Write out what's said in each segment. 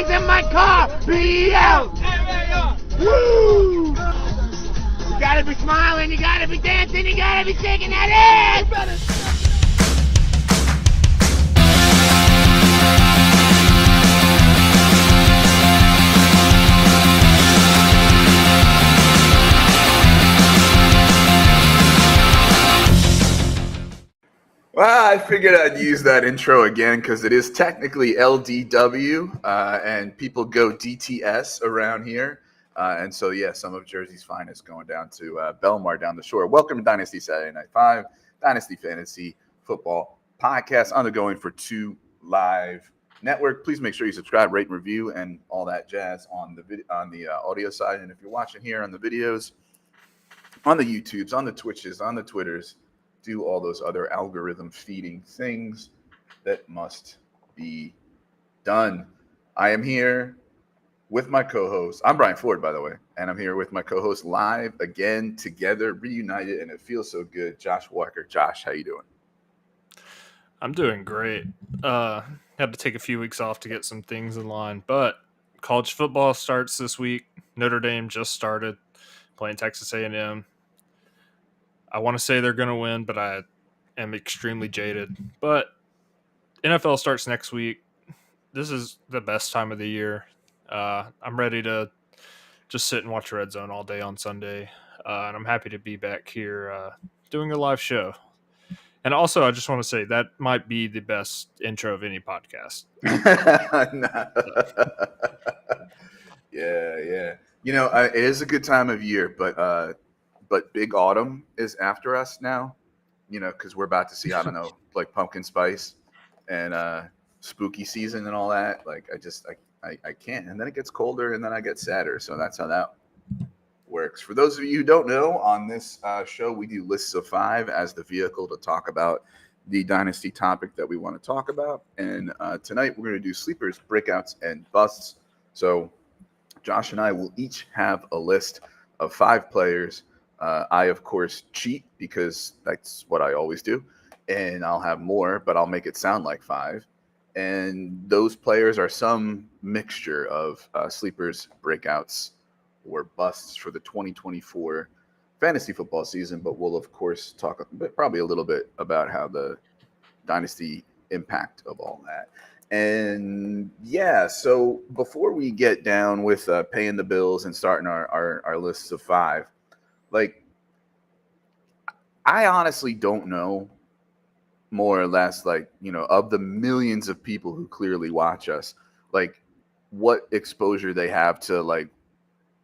things in my car. BL. Woo! You gotta be smiling, you gotta be dancing, you gotta be shaking that ass. Well, I figured I'd use that intro again because it is technically LDW, and people go DTS around here. And so, yeah, some of Jersey's finest going down to Belmar down the shore. Welcome to Dynasty Saturday Night 5, Dynasty Fantasy Football Podcast on the Going for Two Live Network. Please make sure you subscribe, rate, and review, and all that jazz on the audio side. And if you're watching here on the videos, on the YouTubes, on the Twitches, on the Twitters, do all those other algorithm feeding things that must be done. I am here with my co-host. I'm Brian Ford, by the way, and I'm here with my co-host live again, together, reunited, and it feels so good. Josh Walker. Josh, how you doing? I'm doing great. Had to take a few weeks off to get some things in line, but college football starts this week. Notre Dame just started playing Texas A&M. I want to say they're going to win, but I am extremely jaded. But NFL starts next week. This is the best time of the year. I'm ready to just sit and watch Red Zone all day on Sunday. And I'm happy to be back here doing a live show. And also, I just want to say that might be the best intro of any podcast. Yeah. You know, it is a good time of year, but Big Autumn is after us now, you know, because we're about to see, I don't know, like pumpkin spice and spooky season and all that. Like, I can't. And then it gets colder and then I get sadder. So that's how that works. For those of you who don't know, on this show, we do lists of 5 as the vehicle to talk about the dynasty topic that we want to talk about. And tonight we're going to do sleepers, breakouts, and busts. So Josh and I will each have a list of 5 players. I, of course, cheat because that's what I always do. And I'll have more, but I'll make it sound like 5. And those players are some mixture of sleepers, breakouts, or busts for the 2024 fantasy football season. But we'll, of course, talk probably a little bit about how the dynasty impact of all that. And yeah, so before we get down with paying the bills and starting our lists of 5, like, I honestly don't know, more or less, like, you know, of the millions of people who clearly watch us, like, what exposure they have to, like,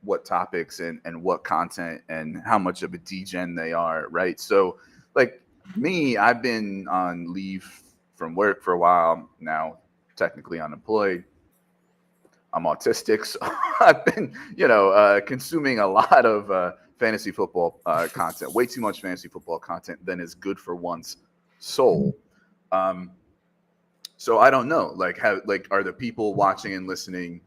what topics and what content and how much of a degen they are, right? So, like, me, I've been on leave from work for a while now, technically unemployed. I'm autistic, so I've been, you know, consuming a lot of fantasy football content, way too much fantasy football content than is good for one's soul. So I don't know, like, are the people watching and listening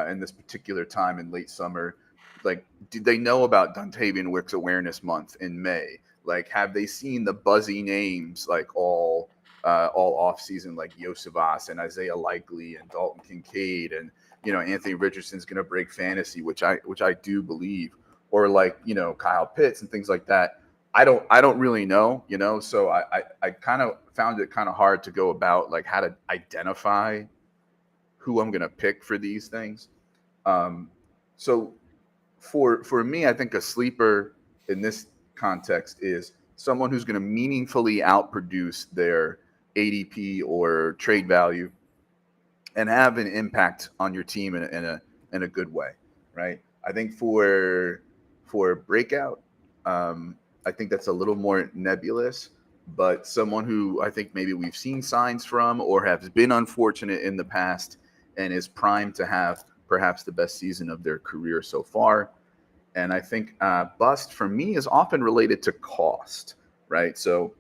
in this particular time in late summer, like, did they know about Dontavian Wicks Awareness Month in May? Like, have they seen the buzzy names like all off season, like Yosivas and Isaiah Likely and Dalton Kincaid, and, you know, Anthony Richardson's going to break fantasy, which I do believe, or, like, you know, Kyle Pitts and things like that. I don't really know, you know, so I kind of found it kind of hard to go about, like, how to identify who I'm going to pick for these things. So for me, I think a sleeper in this context is someone who's going to meaningfully outproduce their ADP or trade value and have an impact on your team in a good way, right? I think for breakout, I think that's a little more nebulous, but someone who I think maybe we've seen signs from or has been unfortunate in the past and is primed to have perhaps the best season of their career so far. And I think bust for me is often related to cost, right? So,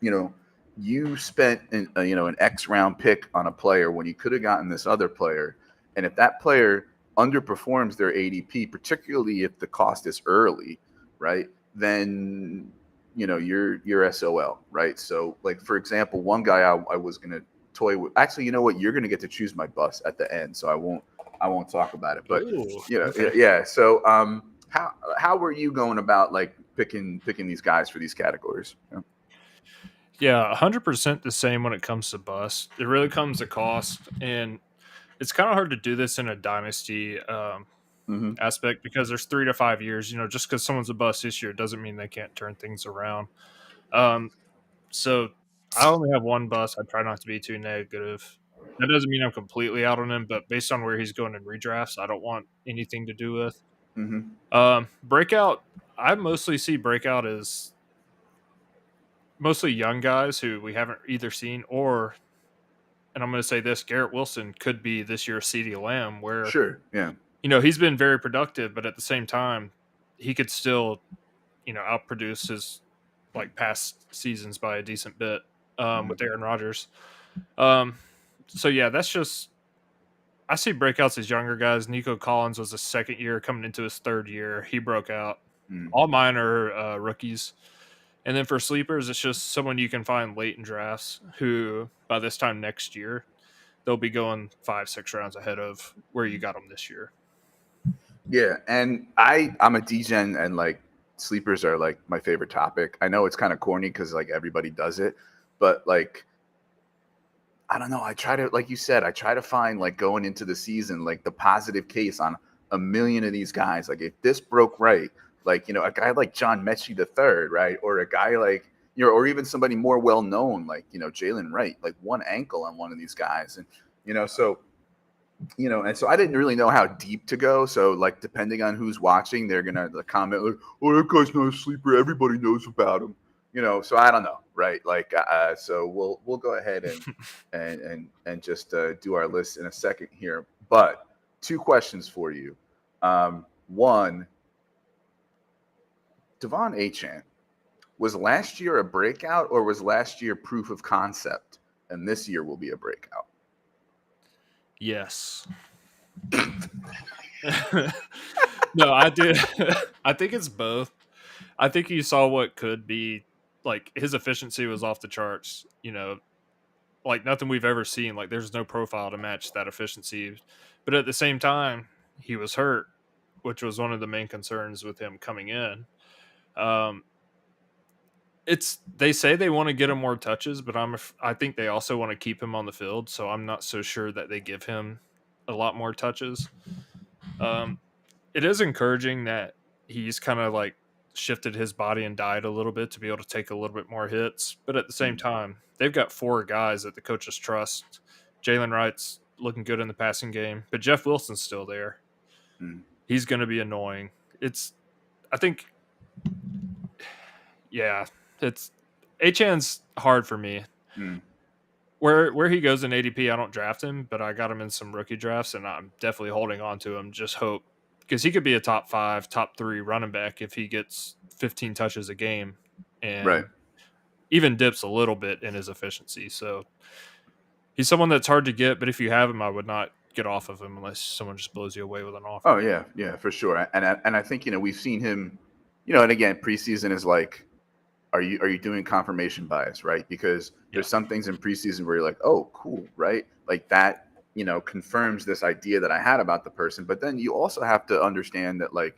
you know, you spent an X round pick on a player when you could have gotten this other player. And if that player underperforms their ADP, particularly if the cost is early, right, then, you know, you're SOL, right? So, like, for example, one guy I was going to toy with. Actually, you know what? You're going to get to choose my bus at the end, so I won't talk about it. But Ooh, okay. Yeah. So how were you going about like picking these guys for these categories? Yeah. Yeah, 100% the same when it comes to bust. It really comes to cost, and it's kind of hard to do this in a dynasty Mm-hmm. aspect because there's 3 to 5 years. Just because someone's a bust this year doesn't mean they can't turn things around. So I only have one bust. I try not to be too negative. That doesn't mean I'm completely out on him, but based on where he's going in redrafts, I don't want anything to do with. Mm-hmm. Breakout. I mostly see Breakout as mostly young guys who we haven't either seen or, and I'm going to say this, Garrett Wilson could be this year's CeeDee Lamb, where Sure. Yeah. he's been very productive, but at the same time, he could still outproduce his like past seasons by a decent bit with Aaron Rodgers. So yeah, that's just, I see breakouts as younger guys. Nico Collins was his second year, coming into his third year. He broke out. All mine are rookies. And then for sleepers, it's just someone you can find late in drafts who by this time next year, they'll be going 5-6 rounds ahead of where you got them this year. Yeah, and I'm a DGen, and like sleepers are like my favorite topic. I know it's kind of corny because like everybody does it, but like I don't know. I try to, like you said, I try to find like going into the season like the positive case on a million of these guys. Like if this broke right, like a guy like John Mechie the third, right, or a guy like or even somebody more well known like Jalen Wright, like one ankle on one of these guys, and so. And so I didn't really know how deep to go. So, like, depending on who's watching, they're gonna comment like, "Oh, that guy's not a sleeper. Everybody knows about him." So I don't know, right? Like, so we'll go ahead and just do our list in a second here. But 2 questions for you. One, Devon Achane, was last year a breakout or was last year proof of concept, and this year will be a breakout? Yes. No, I do. I think it's both. I think you saw what could be, like, his efficiency was off the charts, like nothing we've ever seen. Like there's no profile to match that efficiency. But at the same time, he was hurt, which was one of the main concerns with him coming in. They say they want to get him more touches, but I think they also want to keep him on the field, so I'm not so sure that they give him a lot more touches. It is encouraging that he's kind of like shifted his body and diet a little bit to be able to take a little bit more hits, but at the same time, they've got 4 guys that the coaches trust. Jalen Wright's looking good in the passing game, but Jeff Wilson's still there. He's going to be annoying. I think, yeah, Achane's hard for me. Where he goes in ADP, I don't draft him, but I got him in some rookie drafts, and I'm definitely holding on to him. Just hope, because he could be a top 5, top 3 running back if he gets 15 touches a game, and even dips a little bit in his efficiency. So he's someone that's hard to get, but if you have him, I would not get off of him unless someone just blows you away with an offer. Oh yeah, for sure. And I think we've seen him, and again, preseason is like, are you doing confirmation bias, right? Because there's some things in preseason where you're like, oh, cool, right? Like that, confirms this idea that I had about the person. But then you also have to understand that like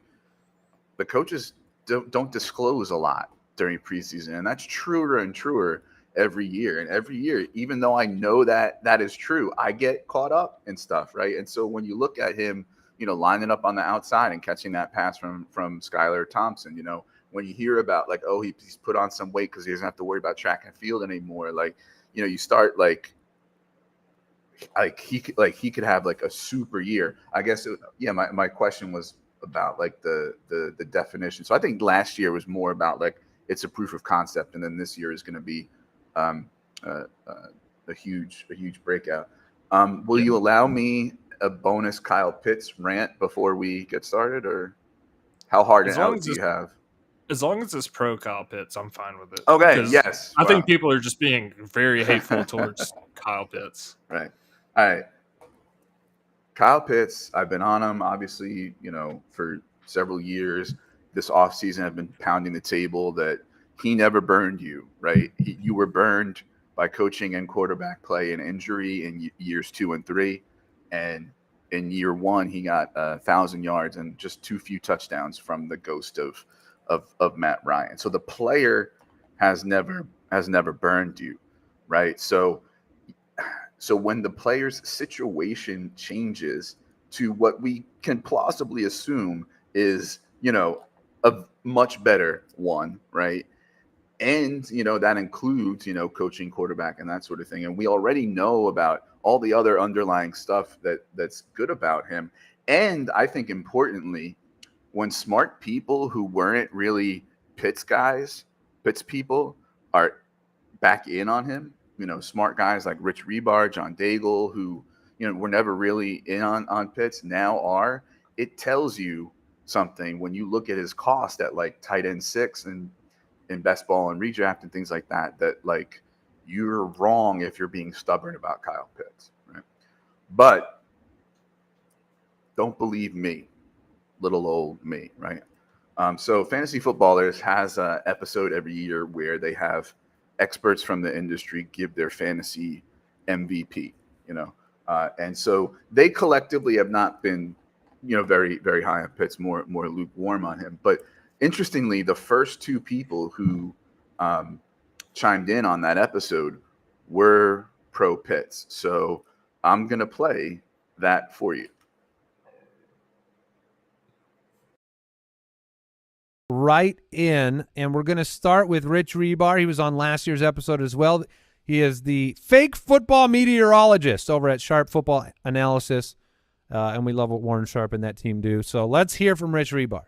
the coaches don't disclose a lot during preseason, and that's truer and truer every year. And every year, even though I know that is true, I get caught up in stuff, right? And so when you look at him, lining up on the outside and catching that pass from Skylar Thompson, when you hear about like, oh, he's put on some weight because he doesn't have to worry about track and field anymore, like, you start like he could have like a super year. I guess my question was about like the definition. So I think last year was more about like it's a proof of concept, and then this year is going to be a huge breakout. Will you allow me a bonus Kyle Pitts rant before we get started, or how hard an out do you have? As long as it's pro Kyle Pitts, I'm fine with it. Okay, yes. I think people are just being very hateful towards Kyle Pitts. Right. All right. Kyle Pitts, I've been on him, obviously, for several years. This offseason, I've been pounding the table that he never burned you, right? You were burned by coaching and quarterback play and injury in years 2 and 3. And in year 1, he got 1,000 yards and just too few touchdowns from the ghost of Matt Ryan. So the player has never burned you, right? So when the player's situation changes to what we can plausibly assume is, a much better one, right? And, that includes, coaching, quarterback, and that sort of thing. And we already know about all the other underlying stuff that's good about him. And I think importantly, when smart people who weren't really Pitts people are back in on him, smart guys like Rich Rebar, John Daigle, who, were never really in on Pitts, now are, it tells you something when you look at his cost at like tight end 6 and in best ball and redraft and things like that, like you're wrong if you're being stubborn about Kyle Pitts, right? But don't believe me, little old me, right? So Fantasy Footballers has an episode every year where they have experts from the industry give their fantasy MVP, and so they collectively have not been, very, very high on Pitts, more lukewarm on him. But interestingly, the first 2 people who chimed in on that episode were pro Pitts. So I'm going to play that for you. Right in, and we're going to start with Rich Rebar. He was on last year's episode as well. He is the fake football meteorologist over at Sharp Football Analysis, and we love what Warren Sharp and that team do. So let's hear from Rich Rebar.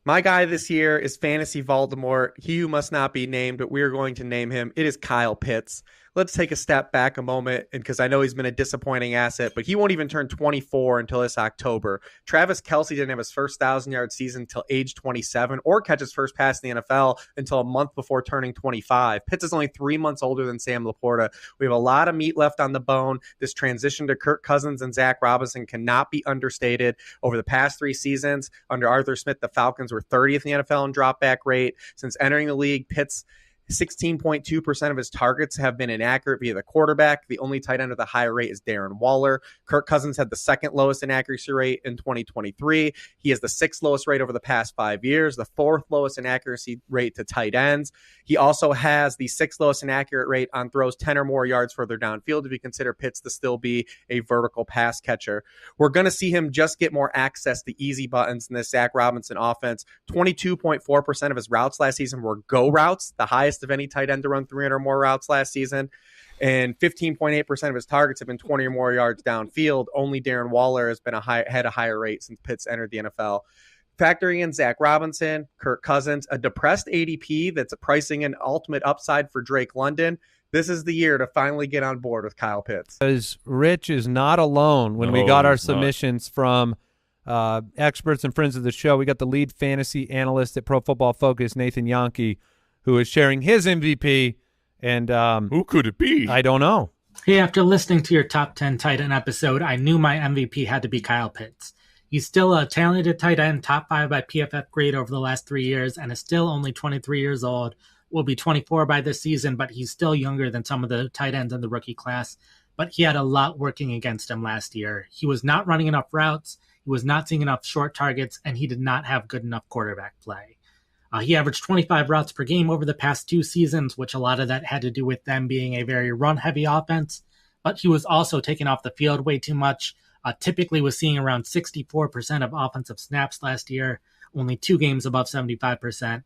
My guy this year is Fantasy Voldemort. He who must not be named, but we're going to name him. It is Kyle Pitts. Let's take a step back a moment, and because I know he's been a disappointing asset, but he won't even turn 24 until this October. Travis Kelce didn't have his first 1,000-yard season until age 27 or catch his first pass in the NFL until a month before turning 25. Pitts is only 3 months older than Sam Laporta. We have a lot of meat left on the bone. This transition to Kirk Cousins and Zach Robinson cannot be understated. Over the past 3 seasons, under Arthur Smith, the Falcons were 30th in the NFL in dropback rate. Since entering the league, Pitts 16.2% of his targets have been inaccurate via the quarterback. The only tight end with a higher rate is Darren Waller. Kirk Cousins had the 2nd lowest inaccuracy rate in 2023. He has the 6th lowest rate over the past 5 years, the 4th lowest inaccuracy rate to tight ends. He also has the 6th lowest inaccurate rate on throws 10 or more yards further downfield if you consider Pitts to still be a vertical pass catcher. We're going to see him just get more access to easy buttons in this Zach Robinson offense. 22.4% of his routes last season were go routes, the highest of any tight end to run 300 or more routes last season. And 15.8% of his targets have been 20 or more yards downfield. Only Darren Waller has been had a higher rate since Pitts entered the NFL. Factoring in Zach Robinson, Kirk Cousins, a depressed ADP that's pricing an ultimate upside for Drake London, this is the year to finally get on board with Kyle Pitts. Because Rich is not alone. When we got our submissions from experts and friends of the show, we got the lead fantasy analyst at Pro Football Focus, Nathan Yonke, who is sharing his MVP. And who could it be? I don't know. Hey, after listening to your top 10 tight end episode, I knew my MVP had to be Kyle Pitts. He's still a talented tight end, top 5 by PFF grade over the last 3 years, and is still only 23 years old. Will be 24 by this season, but he's still younger than some of the tight ends in the rookie class. But he had a lot working against him last year. He was not running enough routes, he was not seeing enough short targets, and he did not have good enough quarterback play. He averaged 25 routes per game over the past 2 seasons, which a lot of that had to do with them being a very run-heavy offense. But he was also taking off the field way too much. Typically was seeing around 64% of offensive snaps last year, only 2 games above 75%.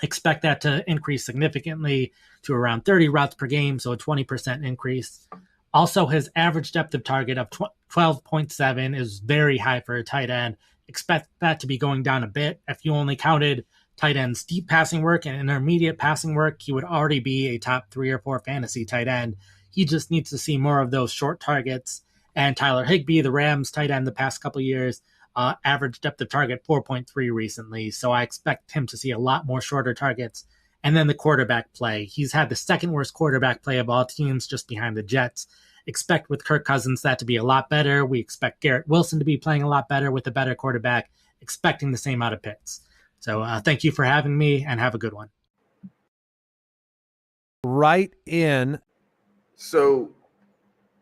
Expect that to increase significantly to around 30 routes per game, so a 20% increase. Also, his average depth of target of 12.7 is very high for a tight end. Expect that to be going down a bit. If you only counted tight end's deep passing work and intermediate passing work, he would already be a top 3 or 4 fantasy tight end. He just needs to see more of those short targets. And Tyler Higbee, the Rams tight end the past couple of years, average depth of target 4.3 recently. So I expect him to see a lot more shorter targets. And then the quarterback play. He's had the 2nd worst quarterback play of all teams, just behind the Jets. Expect with Kirk Cousins that to be a lot better. We expect Garrett Wilson to be playing a lot better with a better quarterback, expecting the same out of Pitts. So thank you for having me, and have a good one. Right in. So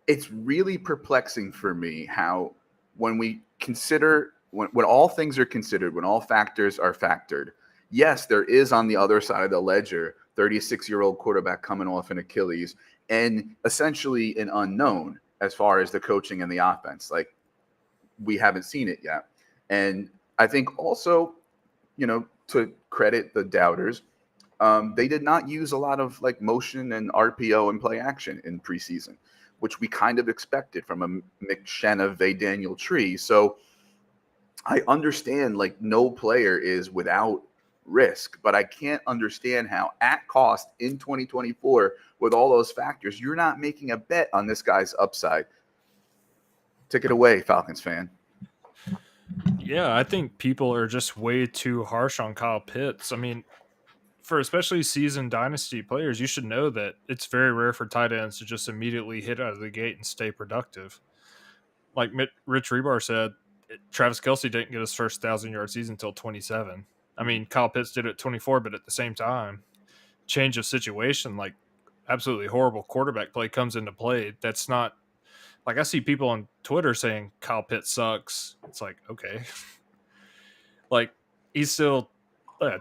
it's really perplexing for me how when we consider when all things are considered, when all factors are factored, yes, there is on the other side of the ledger 36-year-old quarterback coming off an Achilles and essentially an unknown as far as the coaching and the offense. Like, we haven't seen it yet. And I think also, to credit the doubters, they did not use a lot of like motion and RPO and play action in preseason, which we kind of expected from a McShane Daniel tree. So I understand like no player is without risk, but I can't understand how at cost in 2024 with all those factors, you're not making a bet on this guy's upside. Take it away, Falcons fan. Yeah, I think people are just way too harsh on Kyle Pitts. I mean, for especially seasoned dynasty players, you should know that it's very rare for tight ends to just immediately hit out of the gate and stay productive. Like Rich Rebar said, Travis Kelce didn't get his first 1,000-yard season until 27. I mean, Kyle Pitts did it at 24, but at the same time, change of situation, like absolutely horrible quarterback play comes into play. That's not like I see people on Twitter saying Kyle Pitts sucks. It's like, okay. Like, he's still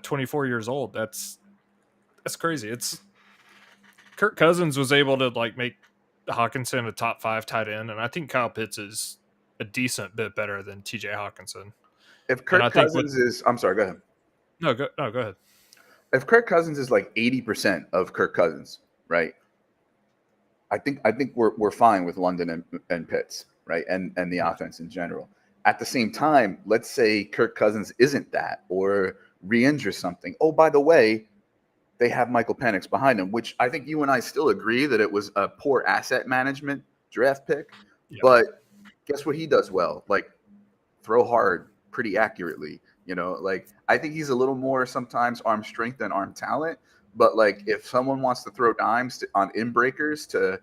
24 years old. That's crazy. It's Kirk Cousins was able to like make Hawkinson a top 5 tight end, and I think Kyle Pitts is a decent bit better than TJ Hawkinson. If Kirk Cousins I'm sorry, go ahead. No, go ahead. If Kirk Cousins is like 80% of Kirk Cousins, right? I think we're fine with London and Pitts, right? And the offense in general. At the same time, let's say Kirk Cousins isn't that or re-injures something. Oh, by the way, they have Michael Penix behind him, which I think you and I still agree that it was a poor asset management draft pick. Yeah. But guess what he does well? Like, throw hard pretty accurately. Like, I think he's a little more sometimes arm strength than arm talent. But like, if someone wants to throw dimes on inbreakers to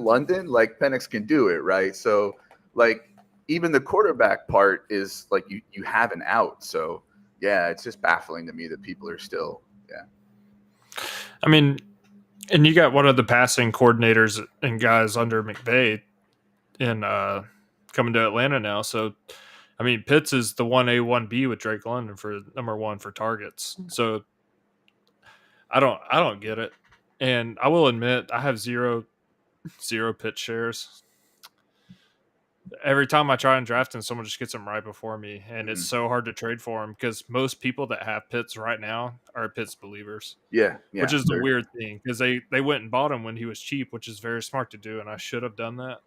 London, like, Penix can do it, right? So like, even the quarterback part is like you have an out. So yeah, it's just baffling to me that people are still I mean, and you got one of the passing coordinators and guys under McVay in coming to Atlanta now. So I mean, Pitts is the 1A, 1B with Drake London for number 1 for targets. So I don't get it. And I will admit I have zero Pitts shares. Every time I try and draft him, someone just gets him right before me, and it's so hard to trade for him because most people that have Pitts right now are Pitts believers. Yeah, which is the weird thing because they went and bought him when he was cheap, which is very smart to do, and I should have done that.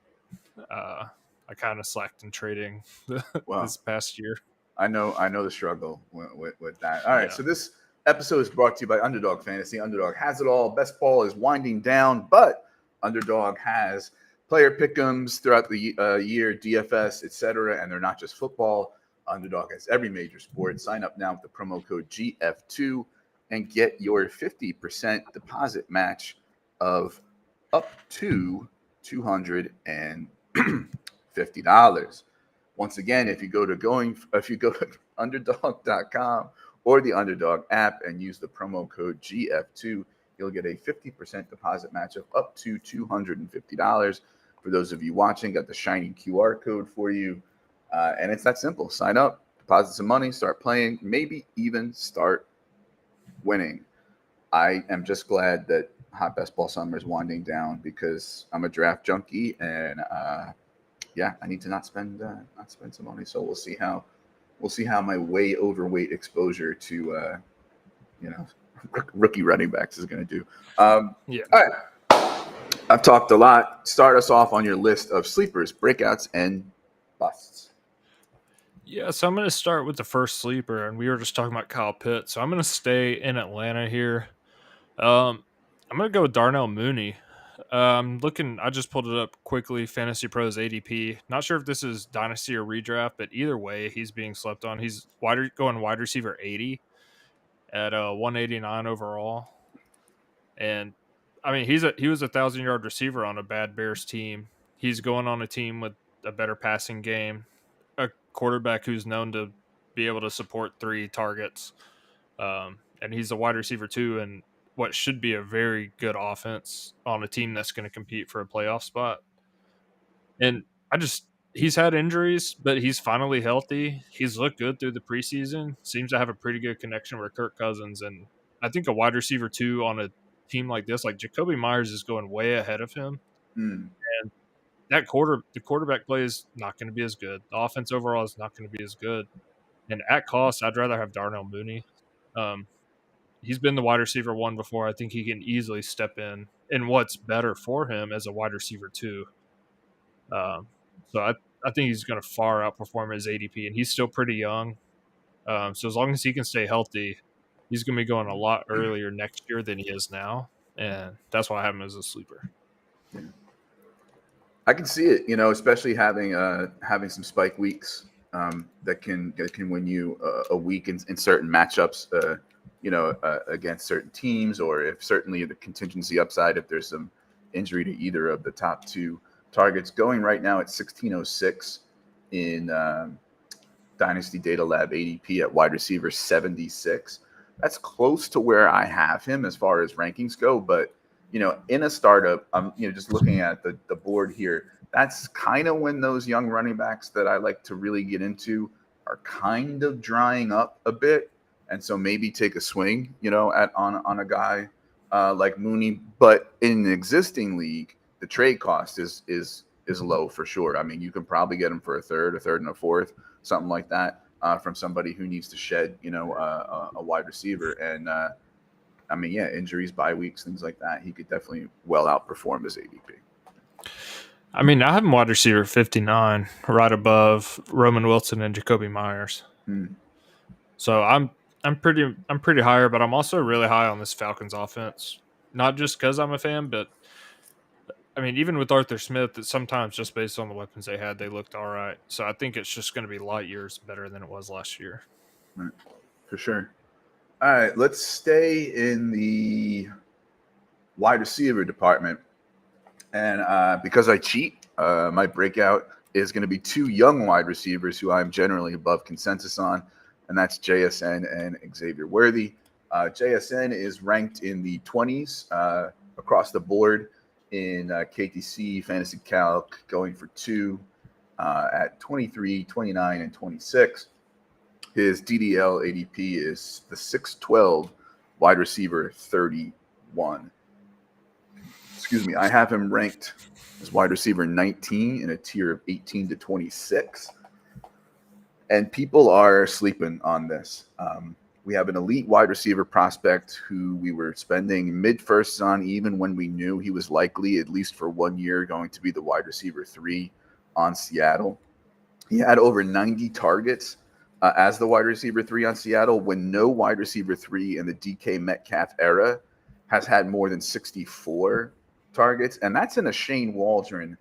I kind of slacked in trading this past year. I know the struggle with that. All right, so this episode is brought to you by Underdog Fantasy. Underdog has it all. Best ball is winding down, but Underdog has player pick'ems throughout the year, DFS, etc., and they're not just football. Underdog has every major sport. Sign up now with the promo code GF2 and get your 50% deposit match of up to $250. Once again, if you go to underdog.com or the Underdog app and use the promo code GF2, you'll get a 50% deposit match of up to $250. For those of you watching, got the shiny QR code for you. And it's that simple. Sign up, deposit some money, start playing, maybe even start winning. I am just glad that Hot Best Ball Summer is winding down because I'm a draft junkie and I need to not spend some money. So we'll see how my way overweight exposure to rookie running backs is going to do. All right. I've talked a lot. Start us off on your list of sleepers, breakouts, and busts. Yeah, so I'm going to start with the first sleeper, and we were just talking about Kyle Pitts, so I'm going to stay in Atlanta here. I'm going to go with Darnell Mooney. I just pulled it up quickly, Fantasy Pros ADP. Not sure if this is Dynasty or Redraft, but either way, he's being slept on. He's going wide receiver 80 at 189 overall. And I mean, he was a 1,000-yard receiver on a bad Bears team. He's going on a team with a better passing game, a quarterback who's known to be able to support 3 targets, and he's a wide receiver too. And what should be a very good offense on a team that's going to compete for a playoff spot. And he's had injuries, but he's finally healthy. He's looked good through the preseason. Seems to have a pretty good connection with Kirk Cousins. And I think a wide receiver 2 on a team like this, like Jacoby Myers is going way ahead of him. Mm. And the quarterback play is not going to be as good. The offense overall is not going to be as good. And at cost, I'd rather have Darnell Mooney. He's been the wide receiver 1 before. I think he can easily step in what's better for him as a wide receiver 2. So I think he's going to far outperform his ADP, and he's still pretty young. So as long as he can stay healthy, he's going to be going a lot earlier next year than he is now, and that's why I have him as a sleeper. Yeah. I can see it, especially having some spike weeks that can win you a week in certain matchups, against certain teams, or if certainly the contingency upside if there's some injury to either of the top 2 targets. Going right now at 1606 in Dynasty Data Lab ADP at wide receiver 76. That's close to where I have him as far as rankings go, but in a startup, I'm just looking at the board here. That's kind of when those young running backs that I like to really get into are kind of drying up a bit, and so maybe take a swing, on a guy like Mooney. But in an existing league, the trade cost is low for sure. I mean, you can probably get him for a third and a fourth, something like that, from somebody who needs to shed, a wide receiver. And injuries, bye weeks, things like that, he could definitely well outperform his ADP. I mean, I have him wide receiver 59, right above Roman Wilson and Jacoby Myers. So I'm pretty higher, but I'm also really high on this Falcons offense. Not just because I'm a fan, but I mean, even with Arthur Smith, that sometimes just based on the weapons they had, they looked all right. So I think it's just going to be light years better than it was last year. Right. For sure. All right, let's stay in the wide receiver department. And because I cheat, my breakout is going to be 2 young wide receivers who I'm generally above consensus on, and that's JSN and Xavier Worthy. JSN is ranked in the 20s across the board in KTC, Fantasy Calc, going for 2 at 23, 29, and 26. His DDL ADP is the 612 wide receiver 31. Excuse me, I have him ranked as wide receiver 19 in a tier of 18 to 26. And people are sleeping on this. We have an elite wide receiver prospect who we were spending mid-firsts on, even when we knew he was likely, at least for 1 year, going to be the wide receiver 3 on Seattle. He had over 90 targets as the wide receiver 3 on Seattle, when no wide receiver 3 in the DK Metcalf era has had more than 64 targets. And that's in a Shane Waldron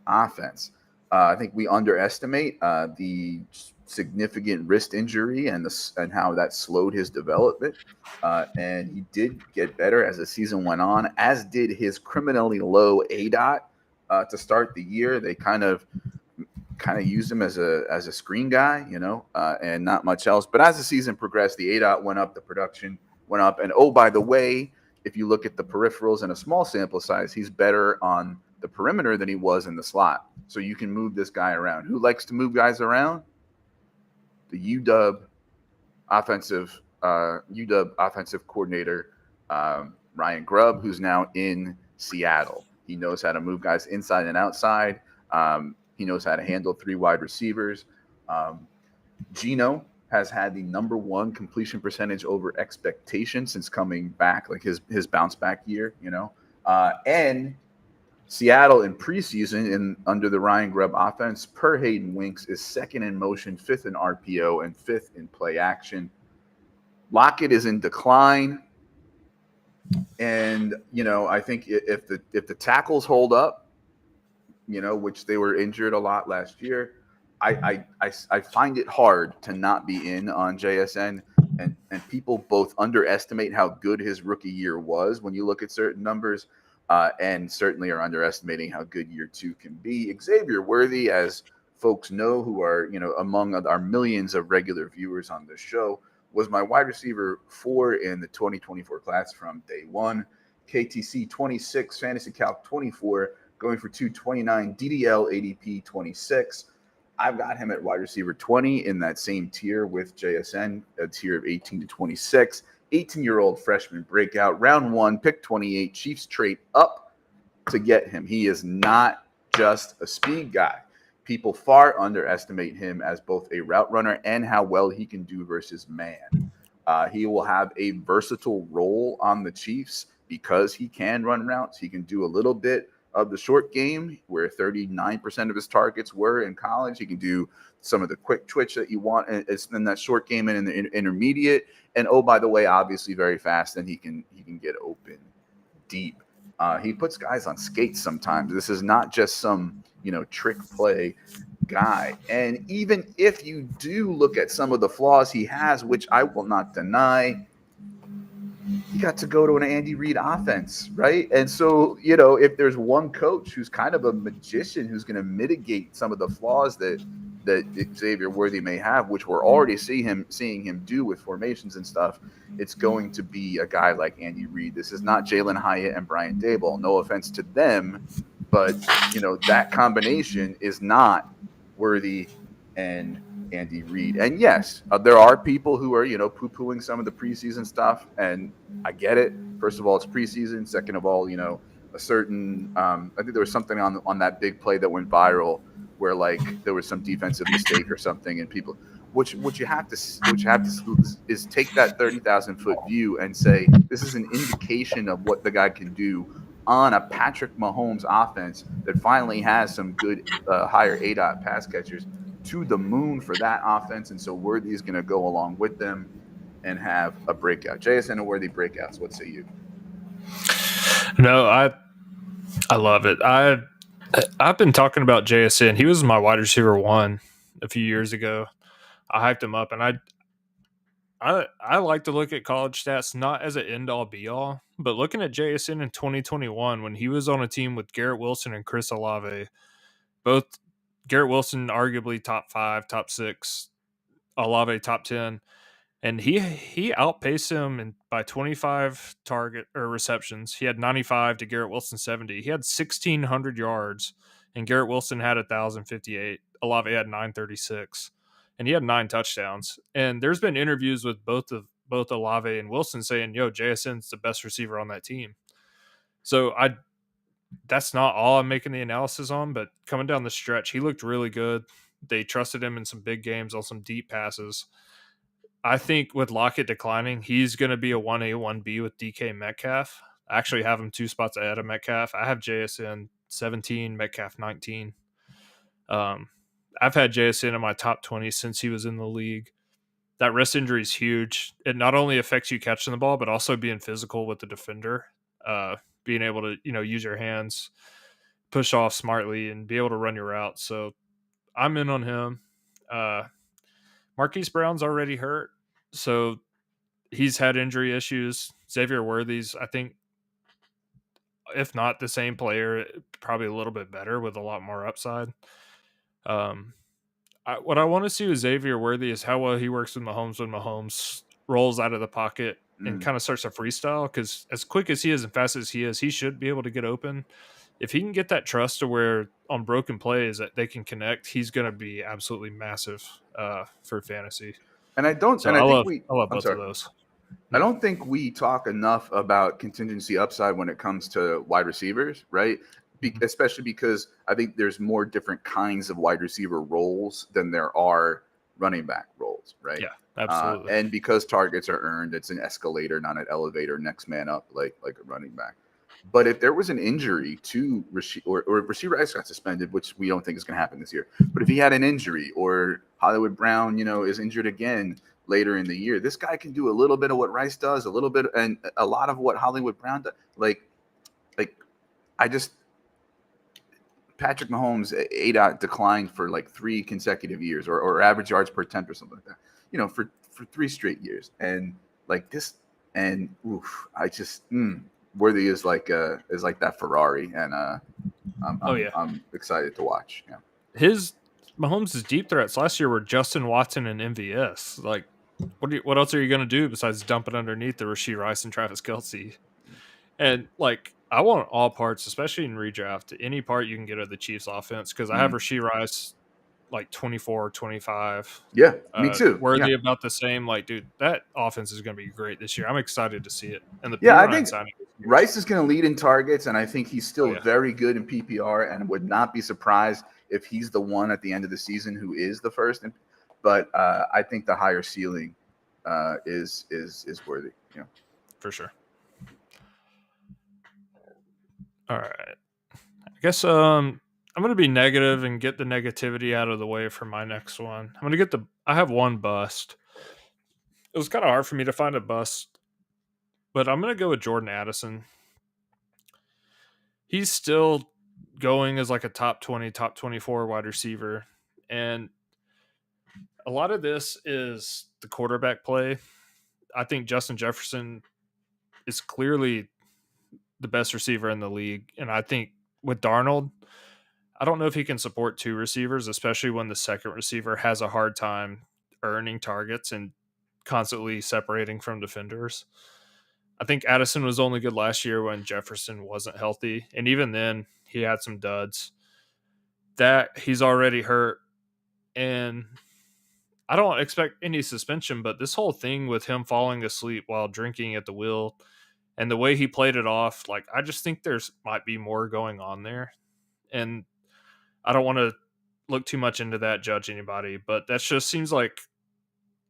offense. I think we underestimate the significant wrist injury and how that slowed his development. And he did get better as the season went on, as did his criminally low ADOT to start the year. They kind of used him as a screen guy, and not much else. But as the season progressed, the ADOT went up, the production went up. And oh, by the way, if you look at the peripherals in a small sample size, he's better on the perimeter than he was in the slot. So you can move this guy around. Who likes to move guys around? The UW offensive coordinator, Ryan Grubb, who's now in Seattle. He knows how to move guys inside and outside. He knows how to handle 3 wide receivers. Geno has had the number 1 completion percentage over expectation since coming back, like his bounce back year, and Seattle in preseason under the Ryan Grubb offense per Hayden Winks is 2nd in motion, 5th in RPO, and 5th in play action. Lockett is in decline. And, I think if the tackles hold up, which they were injured a lot last year, I find it hard to not be in on JSN, and people both underestimate how good his rookie year was when you look at certain numbers, and certainly are underestimating how good year 2 can be. Xavier Worthy, as folks know who are among our millions of regular viewers on this show, was my wide receiver 4 in the 2024 class from day one. KTC 26, Fantasy Calc 24, going for 229, DDL ADP 26. I've got him at wide receiver 20 in that same tier with JSN, a tier of 18 to 26. 18-year-old freshman breakout, round 1, pick 28. Chiefs trade up to get him. He is not just a speed guy. People far underestimate him as both a route runner and how well he can do versus man. He will have a versatile role on the Chiefs because he can run routes. He can do a little bit of the short game where 39% of his targets were in college. He can do some of the quick twitch that you want in that short game and in the intermediate. And oh, by the way, obviously very fast, and he can get open deep. He puts guys on skates sometimes. This is not just some trick play guy. And even if you do look at some of the flaws he has, which I will not deny, he got to go to an Andy Reid offense, right? And so, if there's one coach who's kind of a magician who's going to mitigate some of the flaws that Xavier Worthy may have, which we're already seeing him do with formations and stuff, it's going to be a guy like Andy Reid. This is not Jalen Hyatt and Brian Daboll. No offense to them, but that combination is not Worthy and Andy Reid. And yes, there are people who are poo-pooing some of the preseason stuff, and I get it. First of all, it's preseason. Second of all, a certain I think there was something on that big play that went viral where there was some defensive mistake or something, and people what you have to is take that 30,000 foot view and say this is an indication of what the guy can do on a Patrick Mahomes offense that finally has some good higher ADOT pass catchers to the moon for that offense. And so Worthy is going to go along with them and have a breakout. JSN and Worthy breakouts. What say you? No, I love it. I've been talking about JSN. He was my wide receiver 1 a few years ago. I hyped him up, and I like to look at college stats not as an end all be all, but looking at JSN in 2021 when he was on a team with Garrett Wilson and Chris Olave, both Garrett Wilson arguably top 5, top 6, Olave top 10, and he outpaced him by 25 target or receptions. He had 95 to Garrett Wilson 70. He had 1,600 yards, and Garrett Wilson had 1,058. Olave had 936, and he had 9 touchdowns. And there's been interviews with both Olave and Wilson saying, "Yo, JSN's the best receiver on that team." So that's not all I'm making the analysis on, but coming down the stretch, he looked really good. They trusted him in some big games on some deep passes. I think with Lockett declining, he's going to be a 1A, 1B with DK Metcalf. I actually have him 2 spots ahead of Metcalf. I have JSN 17, Metcalf 19. I've had JSN in my top 20 since he was in the league. That wrist injury is huge. It not only affects you catching the ball, but also being physical with the defender. Being able to, use your hands, push off smartly, and be able to run your route. So I'm in on him. Marquise Brown's already hurt, so he's had injury issues. Xavier Worthy's, I think, if not the same player, probably a little bit better with a lot more upside. What I want to see with Xavier Worthy is how well he works with Mahomes when Mahomes rolls out of the pocket and kind of starts a freestyle, because as quick as he is and fast as he is, he should be able to get open. If he can get that trust to where on broken plays that they can connect, he's going to be absolutely massive for fantasy. And I love both of those. I don't think we talk enough about contingency upside when it comes to wide receivers, right? Especially because I think there's more different kinds of wide receiver roles than there are running back roles, right? Yeah, absolutely. And because targets are earned, it's an escalator, not an elevator, next man up like a running back. But if there was an injury to or Rasheed Rice got suspended, which we don't think is going to happen this year, but if he had an injury or Hollywood Brown, is injured again later in the year, this guy can do a little bit of what Rice does, a little bit, and a lot of what Hollywood Brown does. Patrick Mahomes' ADOT declined for 3 consecutive years, or average yards per attempt or something like that, for 3 straight years. And this, and Worthy is like that Ferrari, and I'm excited to watch. Yeah, His Mahomes' deep threats last year were Justin Watson and MVS. what else are you going to do besides dump it underneath the Rashee Rice and Travis Kelce? And like, I want all parts, especially in redraft, any part you can get of the Chiefs offense, because I have Rashee Rice like 24, 25. Yeah, me too. Worthy Yeah. about the same. Like, dude, that offense is going to be great this year. I'm excited to see it. And the Yeah, I Perine think signing Rice is going to lead in targets, and I think he's still yeah. very good in PPR, and would not be surprised if he's the one at the end of the season who is the first. But I think the higher ceiling is worthy. Yeah, For sure. All right. I guess I'm going to be negative and get the negativity out of the way for my next one. I'm going to I have one bust. It was kind of hard for me to find a bust, but I'm going to go with Jordan Addison. He's still going as like a top 20, top 24 wide receiver. And a lot of this is the quarterback play. I think Justin Jefferson is clearly the best receiver in the league. And I think with Darnold, I don't know if he can support two receivers, especially when the second receiver has a hard time earning targets and constantly separating from defenders. I think Addison was only good last year when Jefferson wasn't healthy. And even then, he had some duds. That he's already hurt. And I don't expect any suspension, but this whole thing with him falling asleep while drinking at the wheel and the way he played it off, like, I just think there's might be more going on there. And I don't want to look too much into that, judge anybody, but that just seems like,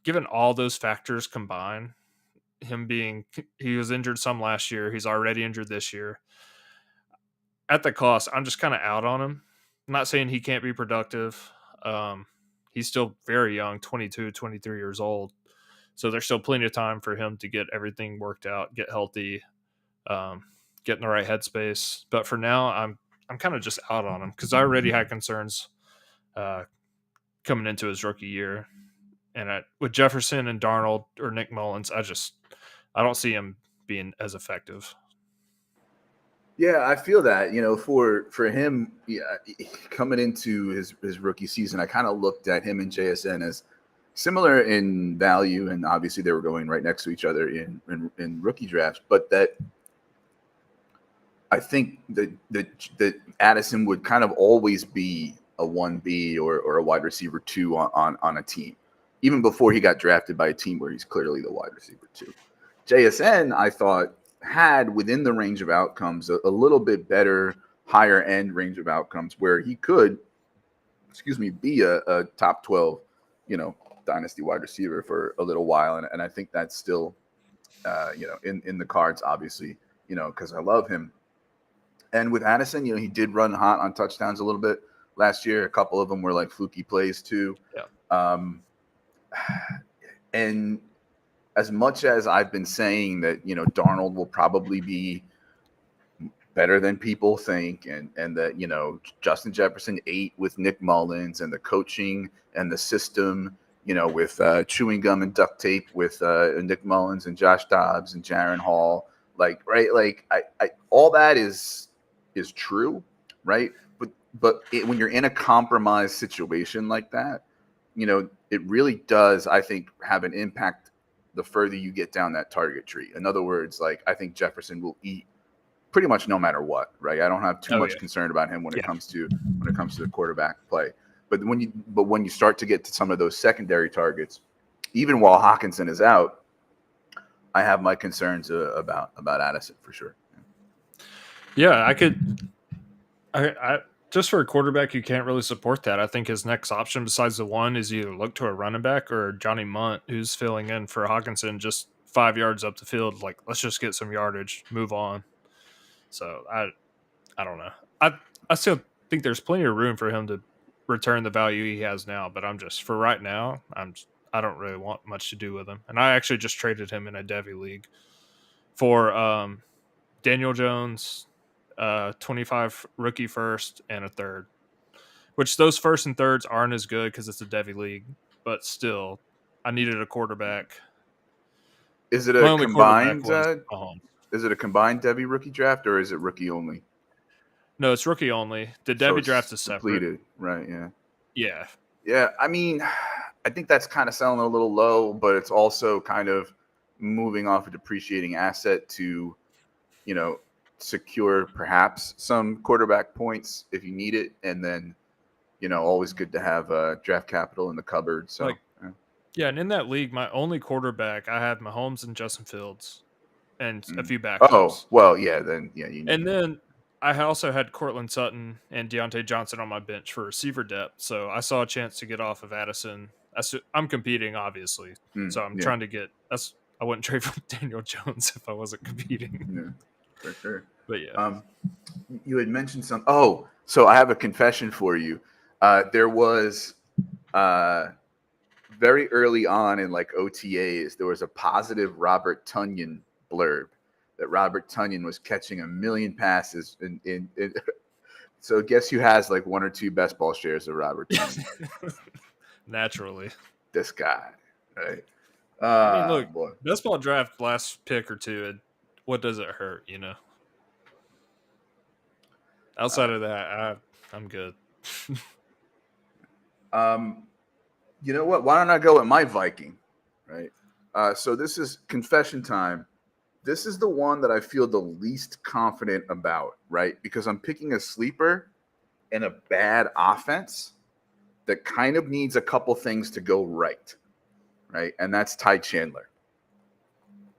given all those factors combined, he was injured some last year, he's already injured this year. At the cost, I'm just kind of out on him. I'm not saying he can't be productive. He's still very young, 22, 23 years old. So there's still plenty of time for him to get everything worked out, get healthy, get in the right headspace. But for now, I'm kind of just out on him because I already had concerns coming into his rookie year. And with Jefferson and Darnold or Nick Mullins, I don't see him being as effective. Yeah, I feel that. For him, coming into his rookie season, I kind of looked at him and JSN as similar in value, and obviously they were going right next to each other in rookie drafts. But that I think that Addison would kind of always be a 1B or a wide receiver 2 on a team, even before he got drafted by a team where he's clearly the wide receiver 2. JSN, I thought, had within the range of outcomes a little bit better, higher end range of outcomes where he could, be a top 12, dynasty wide receiver for a little while. And I think that's still, in the cards, obviously, because I love him. And with Addison, he did run hot on touchdowns a little bit last year. A couple of them were like fluky plays too. Yeah. And as much as I've been saying that, Darnold will probably be better than people think, and that, Justin Jefferson ate with Nick Mullins and the coaching and the system, with chewing gum and duct tape with Nick Mullins and Josh Dobbs and Jaron Hall, right? Like I all that is true, right? But when you're in a compromised situation like that, it really does, I think, have an impact the further you get down that target tree. In other words, I think Jefferson will eat pretty much no matter what, right? I don't have too much concern about him when it comes to the quarterback play. But when you start to get to some of those secondary targets, even while Hawkinson is out, I have my concerns about Addison for sure. Yeah, I just for a quarterback, you can't really support that. I think his next option besides the one is either look to a running back or Johnny Munt, who's filling in for Hawkinson just 5 yards up the field. Like, let's just get some yardage, move on. So I don't know. I still think there's plenty of room for him to return the value he has now, but for right now, I don't really want much to do with him. And I actually just traded him in a Devy league for Daniel Jones, 25 rookie first and a third, which those first and thirds aren't as good because it's a Devy league, but still, I needed a quarterback. Is it a combined? Is it a combined Devy rookie draft or is it rookie only? No, it's rookie only. The Devy draft is separate. Completed, right? Yeah. Yeah. Yeah. I mean, I think that's kind of selling a little low, but it's also kind of moving off a depreciating asset to, you know, secure perhaps some quarterback points if you need it, and then, you know, always good to have draft capital in the cupboard. So, Like, yeah, and in that league, my only quarterback, I have Mahomes and Justin Fields and a few backups. Oh, well, yeah, then yeah, you need And then I also had Cortland Sutton and Deontay Johnson on my bench for receiver depth, so I saw a chance to get off of Addison. I'm competing, obviously, so I'm trying to get. I wouldn't trade for Daniel Jones if I wasn't competing. Yeah, for sure. But yeah, You had mentioned some. Oh, so I have a confession for you. There was very early on in like OTAs, there was a positive Robert Tonyan blurb that Robert Tonyan was catching 1 million passes in so guess who has like 1 or 2 best ball shares of Robert Tonyan? naturally. This guy, right? I mean, look, Boy. best ball draft last pick or two. What does it hurt, you know? Outside of that, I'm good. You know what? Why don't I go with my Viking, right? So this is confession time. This is the one that I feel the least confident about, right? Because I'm picking a sleeper in a bad offense that kind of needs a couple things to go right? And that's Ty Chandler.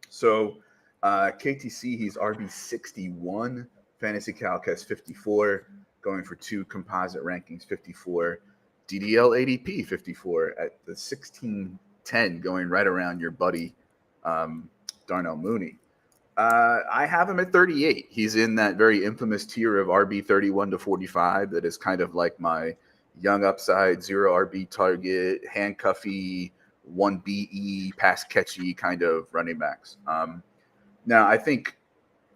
So KTC, he's RB 61, Fantasy Calc has 54, going for 2 composite rankings, 54. DDL ADP 54 at the 1610, going right around your buddy Darnell Mooney. I have him at 38. He's in that very infamous tier of RB 31 to 45 that is kind of like my young upside, 0 RB target, handcuffy, 1 BE, pass catchy kind of running backs. Now, I think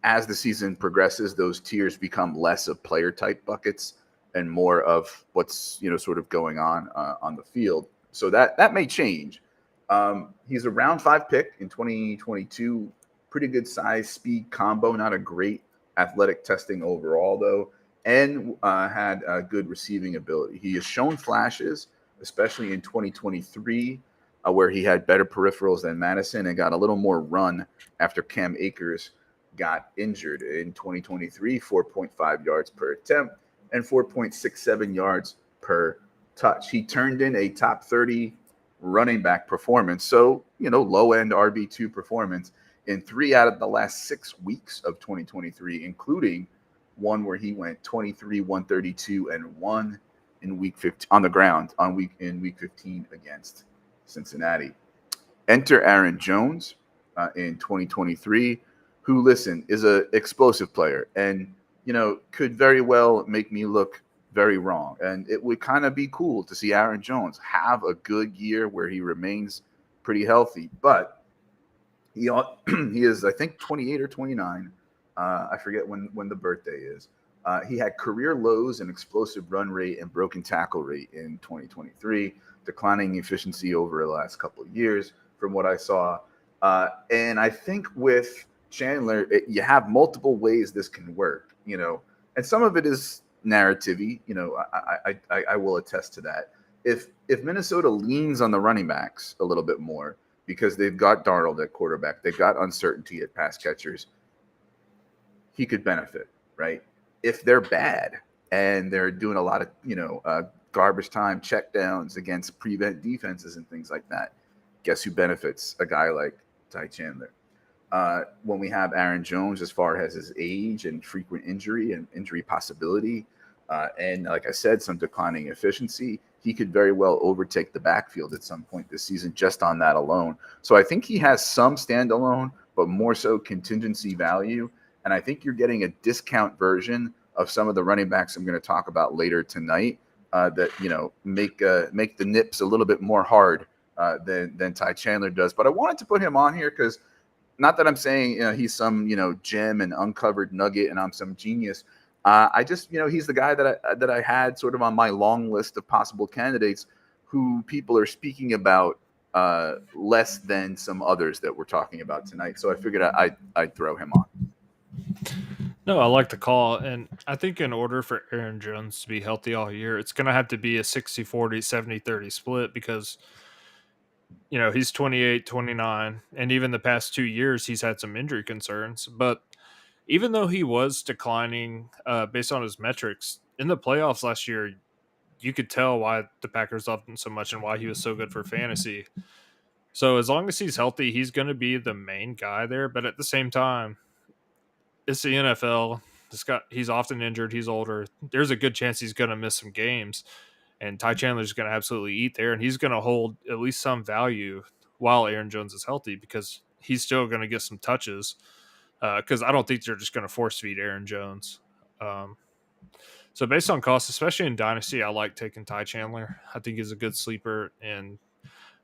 as the season progresses, those tiers become less of player type buckets and more of what's, you know, sort of going on the field. So that may change. He's a round 5 pick in 2022. Pretty good size, speed combo. Not a great athletic testing overall, though, and had a good receiving ability. He has shown flashes, especially in 2023, where he had better peripherals than Madison and got a little more run after Cam Akers got injured in 2023, 4.5 yards per attempt and 4.67 yards per touch. He turned in a top 30 running back performance. So, you know, low end RB2 performance in 3 out of the last 6 weeks of 2023, including one where he went 23, 132, and 1 in week 15 on the ground in week 15 against Cincinnati. Enter Aaron Jones in 2023, who, listen, is an explosive player and, you know, could very well make me look very wrong. And it would kind of be cool to see Aaron Jones have a good year where he remains pretty healthy. But he is, I think, 28 or 29. I forget when the birthday is. He had career lows in explosive run rate and broken tackle rate in 2023, declining efficiency over the last couple of years from what I saw. And I think with Chandler, you have multiple ways this can work, you know, and some of it is narrative-y, you know, I will attest to that. If Minnesota leans on the running backs a little bit more because they've got Darnold at quarterback, they've got uncertainty at pass catchers, he could benefit, right? If they're bad and they're doing a lot of, you know, garbage time checkdowns against prevent defenses and things like that, guess who benefits? A guy like Ty Chandler. When we have Aaron Jones, as far as his age and frequent injury and injury possibility, and like I said, some declining efficiency, he could very well overtake the backfield at some point this season just on that alone. So I think he has some standalone, but more so contingency value. And I think you're getting a discount version of some of the running backs I'm going to talk about later tonight that, you know, make the nips a little bit more hard than Ty Chandler does. But I wanted to put him on here because not that I'm saying, you know, he's some, you know, gem and uncovered nugget and I'm some genius. I just, you know, he's the guy that I had sort of on my long list of possible candidates who people are speaking about less than some others that we're talking about tonight. So I figured I'd throw him on. No, I like the call. And I think in order for Aaron Jones to be healthy all year, it's going to have to be a 60-40, 70-30 split because He's 28, 29, and even the past 2 years, he's had some injury concerns. But even though he was declining based on his metrics in the playoffs last year, you could tell why the Packers loved him so much and why he was so good for fantasy. So as long as he's healthy, he's going to be the main guy there. But at the same time, it's the NFL. He's often injured. He's older. There's a good chance he's going to miss some games. And Ty Chandler's going to absolutely eat there. And he's going to hold at least some value while Aaron Jones is healthy because he's still going to get some touches. Because I don't think they're just going to force feed Aaron Jones. So based on cost, especially in Dynasty, I like taking Ty Chandler. I think he's a good sleeper. And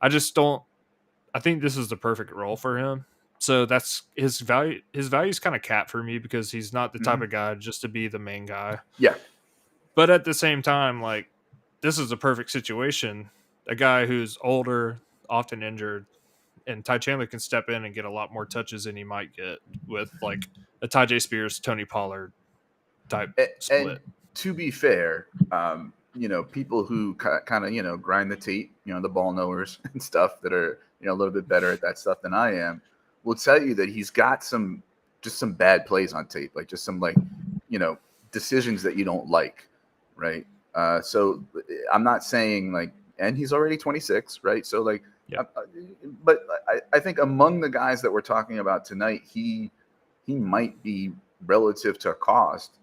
I think this is the perfect role for him. So that's his value. His value is kind of capped for me because he's not the type of guy just to be the main guy. Yeah. But at the same time, like, this is a perfect situation. A guy who's older, often injured, and Ty Chandler can step in and get a lot more touches than he might get with like a Tajay Spears, Tony Pollard type split. And to be fair, people who kind of, grind the tape, the ball knowers and stuff that are, a little bit better at that stuff than I am, will tell you that he's got some bad plays on tape, like just some decisions that you don't like, right? So I'm not saying and he's already 26, right? So but I think among the guys that we're talking about tonight, he might be relative to cost,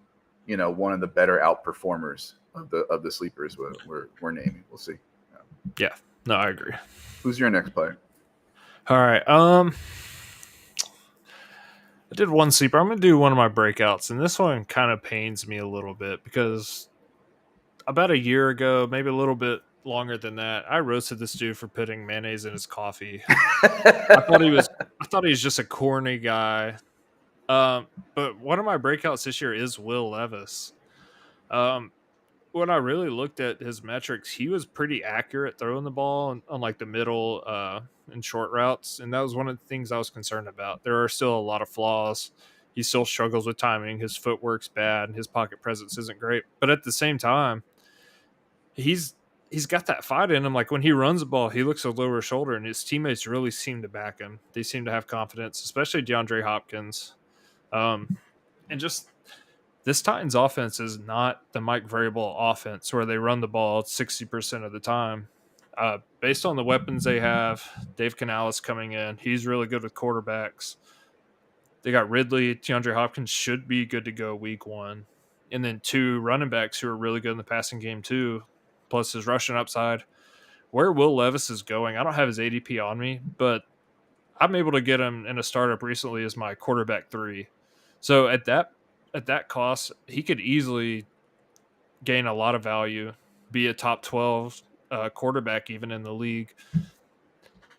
one of the better outperformers of the sleepers we're naming. We'll see. Yeah, no, I agree. Who's your next player? All right. I did one sleeper. I'm going to do one of my breakouts, and this one kind of pains me a little bit because about a year ago, maybe a little bit longer than that, I roasted this dude for putting mayonnaise in his coffee. I thought he was just a corny guy. But one of my breakouts this year is Will Levis. When I really looked at his metrics, he was pretty accurate throwing the ball on like the middle and short routes, and that was one of the things I was concerned about. There are still a lot of flaws. He still struggles with timing. His footwork's bad, and his pocket presence isn't great. But at the same time, he's got that fight in him. Like when he runs the ball, he looks over his shoulder, and his teammates really seem to back him. They seem to have confidence, especially DeAndre Hopkins. And just this Titans offense is not the Mike Vrabel offense where they run the ball 60% of the time. Based on the weapons they have, Dave Canales coming in, he's really good with quarterbacks. They got Ridley. DeAndre Hopkins should be good to go week 1. And then 2 running backs who are really good in the passing game too, plus his rushing upside. Where Will Levis is going, I don't have his ADP on me, but I'm able to get him in a startup recently as my quarterback 3. So at that cost, he could easily gain a lot of value, be a top 12 quarterback even in the league,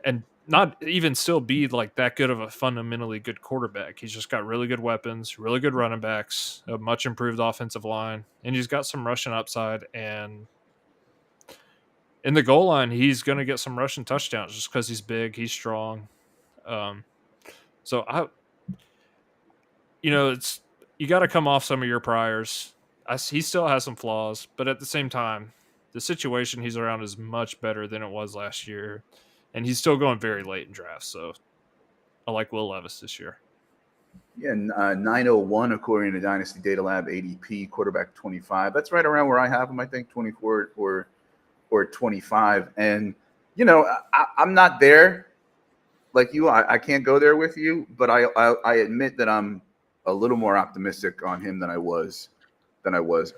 and not even still be like that good of a fundamentally good quarterback. He's just got really good weapons, really good running backs, a much improved offensive line, and he's got some rushing upside. And in the goal line, he's going to get some rushing touchdowns just because he's big, he's strong. So it's, you got to come off some of your priors. He still has some flaws, but at the same time, the situation he's around is much better than it was last year, and he's still going very late in drafts. So I like Will Levis this year. Yeah, 901 according to Dynasty Data Lab ADP, quarterback 25. That's right around where I have him. I think 24 or 25. And I'm not there like you. I can't go there with you, but I admit that I'm a little more optimistic on him than I was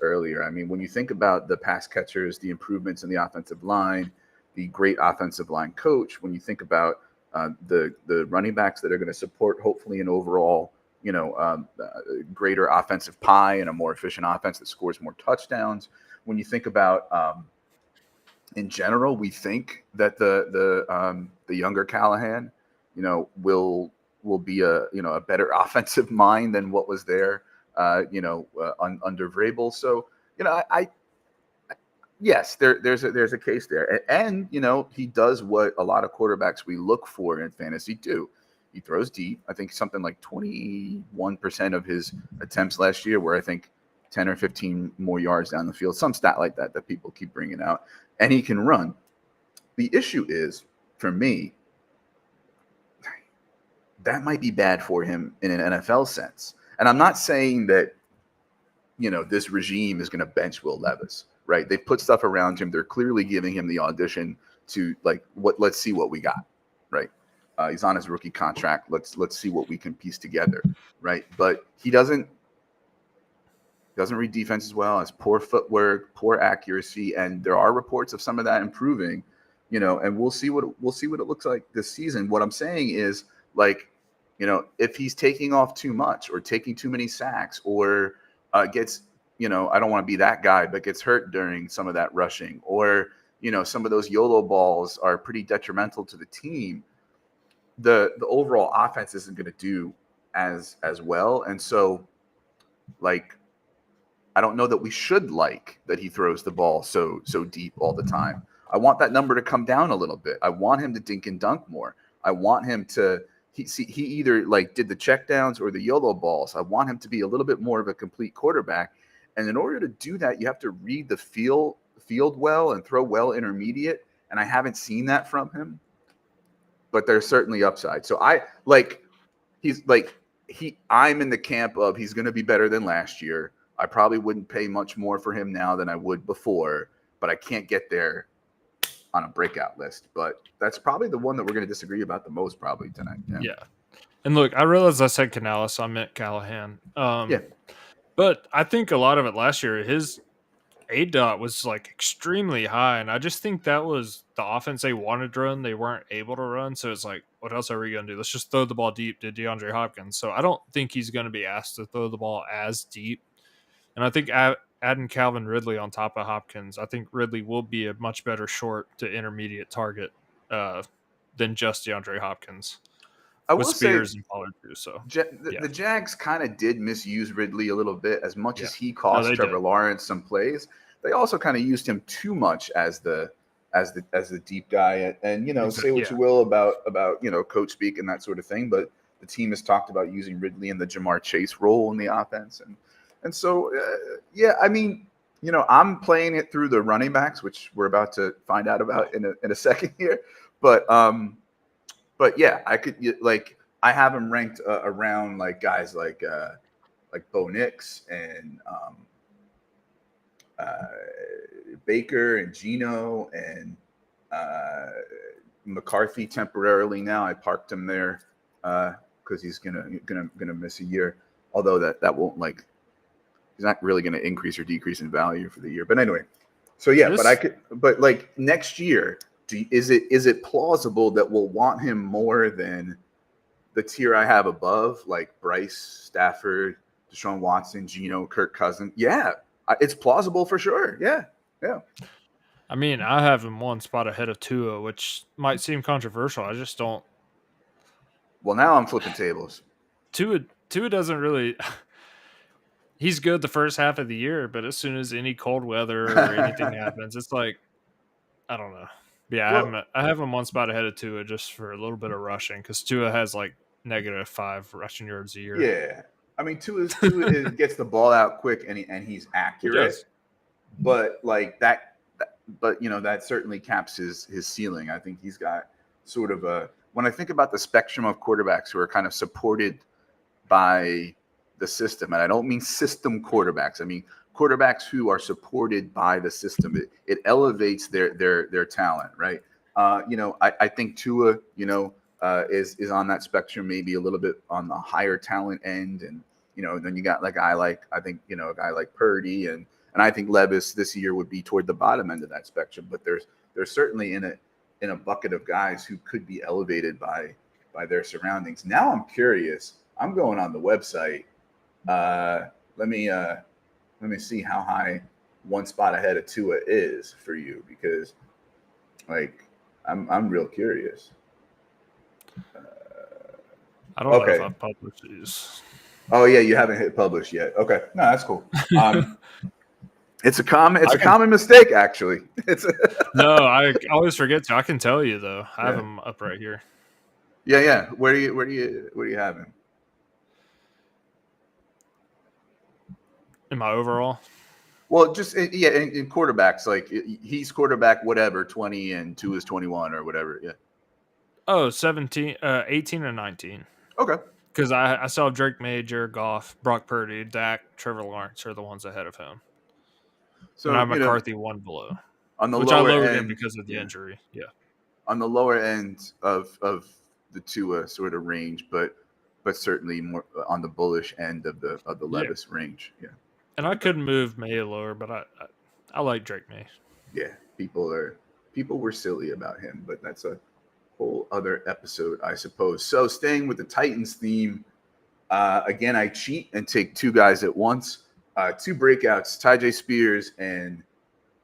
earlier. I mean, when you think about the pass catchers, the improvements in the offensive line, the great offensive line coach, when you think about the running backs that are going to support hopefully an overall, greater offensive pie and a more efficient offense that scores more touchdowns. When you think about in general, we think that the younger Callahan, will be a better offensive mind than what was there, under Vrabel. So, yes, there's a case there. And he does what a lot of quarterbacks we look for in fantasy do. He throws deep. I think something like 21% of his attempts last year were, I think, 10 or 15 more yards down the field, some stat like that people keep bringing out. And he can run. The issue is for me, that might be bad for him in an NFL sense. And I'm not saying that, this regime is going to bench Will Levis, right? They've put stuff around him. They're clearly giving him the audition to let's see what we got, right? He's on his rookie contract. Let's see what we can piece together, right? But he doesn't read defenses well, has poor footwork, poor accuracy, and there are reports of some of that improving, and we'll see what it looks like this season. What I'm saying is, if he's taking off too much or taking too many sacks or gets, I don't want to be that guy, but gets hurt during some of that rushing, or some of those YOLO balls are pretty detrimental to the team, the overall offense isn't going to do as well. And so, I don't know that we should that he throws the ball so deep all the time. I want that number to come down a little bit. I want him to dink and dunk more. I want him to he either did the checkdowns or the YOLO balls. I want him to be a little bit more of a complete quarterback. And in order to do that, you have to read the field well and throw well intermediate. And I haven't seen that from him. But there's certainly upside. So I'm in the camp of he's going to be better than last year. I probably wouldn't pay much more for him now than I would before, but I can't get there on a breakout list. But that's probably the one that we're going to disagree about the most probably tonight. Yeah. And look, I realized I said Canales, I meant Callahan. Yeah. But I think a lot of it last year, his ADOT was extremely high, and I just think that was the offense they wanted to run. They weren't able to run, so it's what else are we going to do? Let's just throw the ball deep to DeAndre Hopkins. So I don't think he's going to be asked to throw the ball as deep. And I think adding Calvin Ridley on top of Hopkins, I think Ridley will be a much better short to intermediate target than just DeAndre Hopkins. I with will Spears say and Pollard too. So the Jags kind of did misuse Ridley a little bit. As much as he cost Trevor Lawrence some plays, they also kind of used him too much as the deep guy. And say what you will about coach speak and that sort of thing, but the team has talked about using Ridley in the Jamar Chase role in the offense, and so I mean, I'm playing it through the running backs, which we're about to find out about in a second here, but yeah, I could I have him ranked around guys like Bo Nix and Baker and Geno and McCarthy temporarily. Now I parked him there because he's gonna miss a year. Although that won't he's not really gonna increase or decrease in value for the year. But anyway, so yeah, but next year. Is it plausible that we'll want him more than the tier I have above, like Bryce, Stafford, Deshaun Watson, Geno, Kirk Cousins? Yeah, it's plausible for sure. Yeah. I mean, I have him one spot ahead of Tua, which might seem controversial. I just don't. Well, now I'm flipping tables. Tua doesn't really. He's good the first half of the year, but as soon as any cold weather or anything happens, it's I don't know. Yeah, I have him one spot ahead of Tua just for a little bit of rushing because Tua has -5 rushing yards a year. Yeah, I mean Tua gets the ball out quick and he's accurate, but that certainly caps his ceiling. I think he's got sort of when I think about the spectrum of quarterbacks who are kind of supported by the system, and I don't mean system quarterbacks. I mean quarterbacks who are supported by the system. It elevates their talent, right? I think Tua, is on that spectrum, maybe a little bit on the higher talent end, and then you got a guy like Purdy, and I think Levis this year would be toward the bottom end of that spectrum. But there's certainly in a bucket of guys who could be elevated by their surroundings. Now I'm curious. I'm going on the website. Let me see how high one spot ahead of Tua is for you, because I'm real curious. I don't know if I've published these. Oh yeah, you haven't hit publish yet. Okay, no, that's cool. It's a common mistake, actually. No, I always forget to. I can tell you though. I have him up right here. Yeah. Where do you have him? In my overall? Well, just in quarterbacks, he's quarterback whatever, 20 and 2 is 21 or whatever. Yeah. Oh, 18 and 19. Okay. Because I saw Drake May, Jared Goff, Brock Purdy, Dak, Trevor Lawrence are the ones ahead of him. And So, I McCarthy one below, on the which I lower lowered him end, because of the injury. Yeah. on the lower end of the Tua sort of range, but certainly more on the bullish end of the Levis range. Yeah. And I could move May lower, but I like Drake May. Yeah. People were silly about him, but that's a whole other episode, I suppose. So staying with the Titans theme, again, I cheat and take two guys at once. Two breakouts, Tyjae Spears and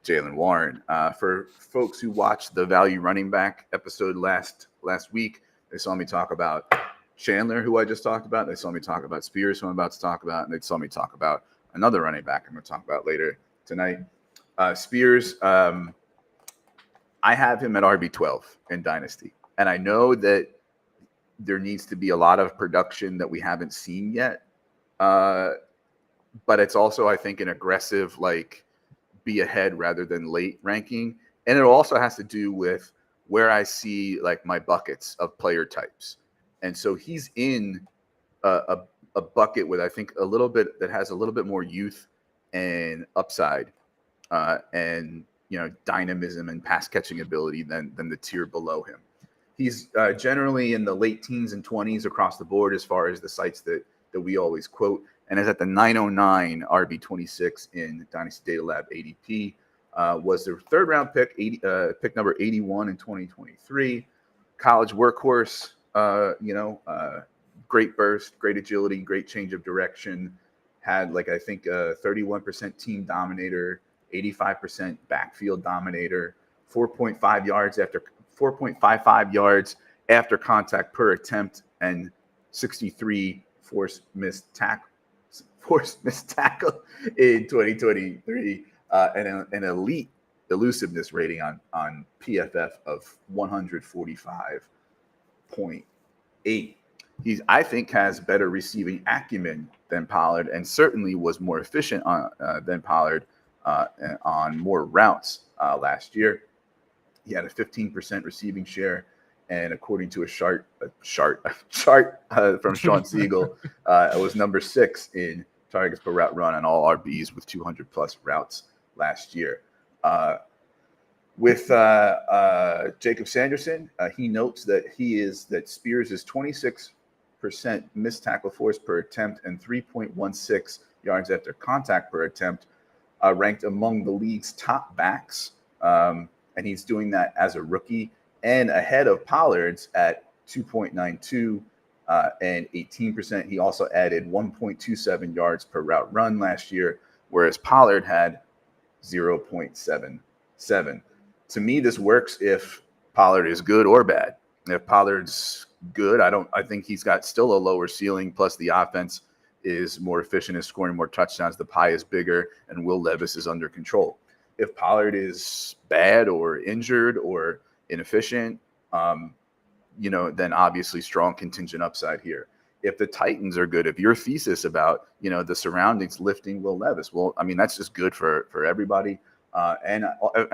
Jaylen Warren. For folks who watched the value running back episode last week, they saw me talk about Chandler, who I just talked about. They saw me talk about Spears, who I'm about to talk about, and they saw me talk about another running back I'm going to talk about later tonight. Spears, I have him at RB12 in Dynasty, and I know that there needs to be a lot of production that we haven't seen yet, but it's also, I think, an aggressive, be ahead rather than late ranking. And it also has to do with where I see my buckets of player types. And so he's in a bucket with, I think, a little bit that has a little bit more youth and upside and, dynamism and pass catching ability than the tier below him. He's generally in the late teens and 20s across the board as far as the sites that we always quote, and is at the 909 RB26 in Dynasty Data Lab ADP. Was their third round pick, pick number 81 in 2023. College workhorse, great burst, great agility, great change of direction. Had I think a 31% team dominator, 85% backfield dominator, 4.55 yards after contact per attempt, and 63 forced missed tackle in 2023, and an elite elusiveness rating on PFF of 145.8. I think has better receiving acumen than Pollard, and certainly was more efficient than Pollard on more routes last year. He had a 15% receiving share, and according to a chart from Sean Siegel, it was number 6 in targets per route run on all RBs with 200 plus routes last year. With Jacob Sanderson, he notes that Spears is 26% missed tackle force per attempt and 3.16 yards after contact per attempt, ranked among the league's top backs. And he's doing that as a rookie and ahead of Pollard's at 2.92 and 18%. He also added 1.27 yards per route run last year, whereas Pollard had 0.77. To me, this works if Pollard is good or bad. If Pollard's good, I think he's got still a lower ceiling, plus the offense is more efficient, is scoring more touchdowns, the pie is bigger, and Will Levis is under control. If Pollard is bad or injured or inefficient, then obviously strong contingent upside here. If the Titans are good, if your thesis about, the surroundings lifting Will Levis, well, I mean, that's just good for everybody. And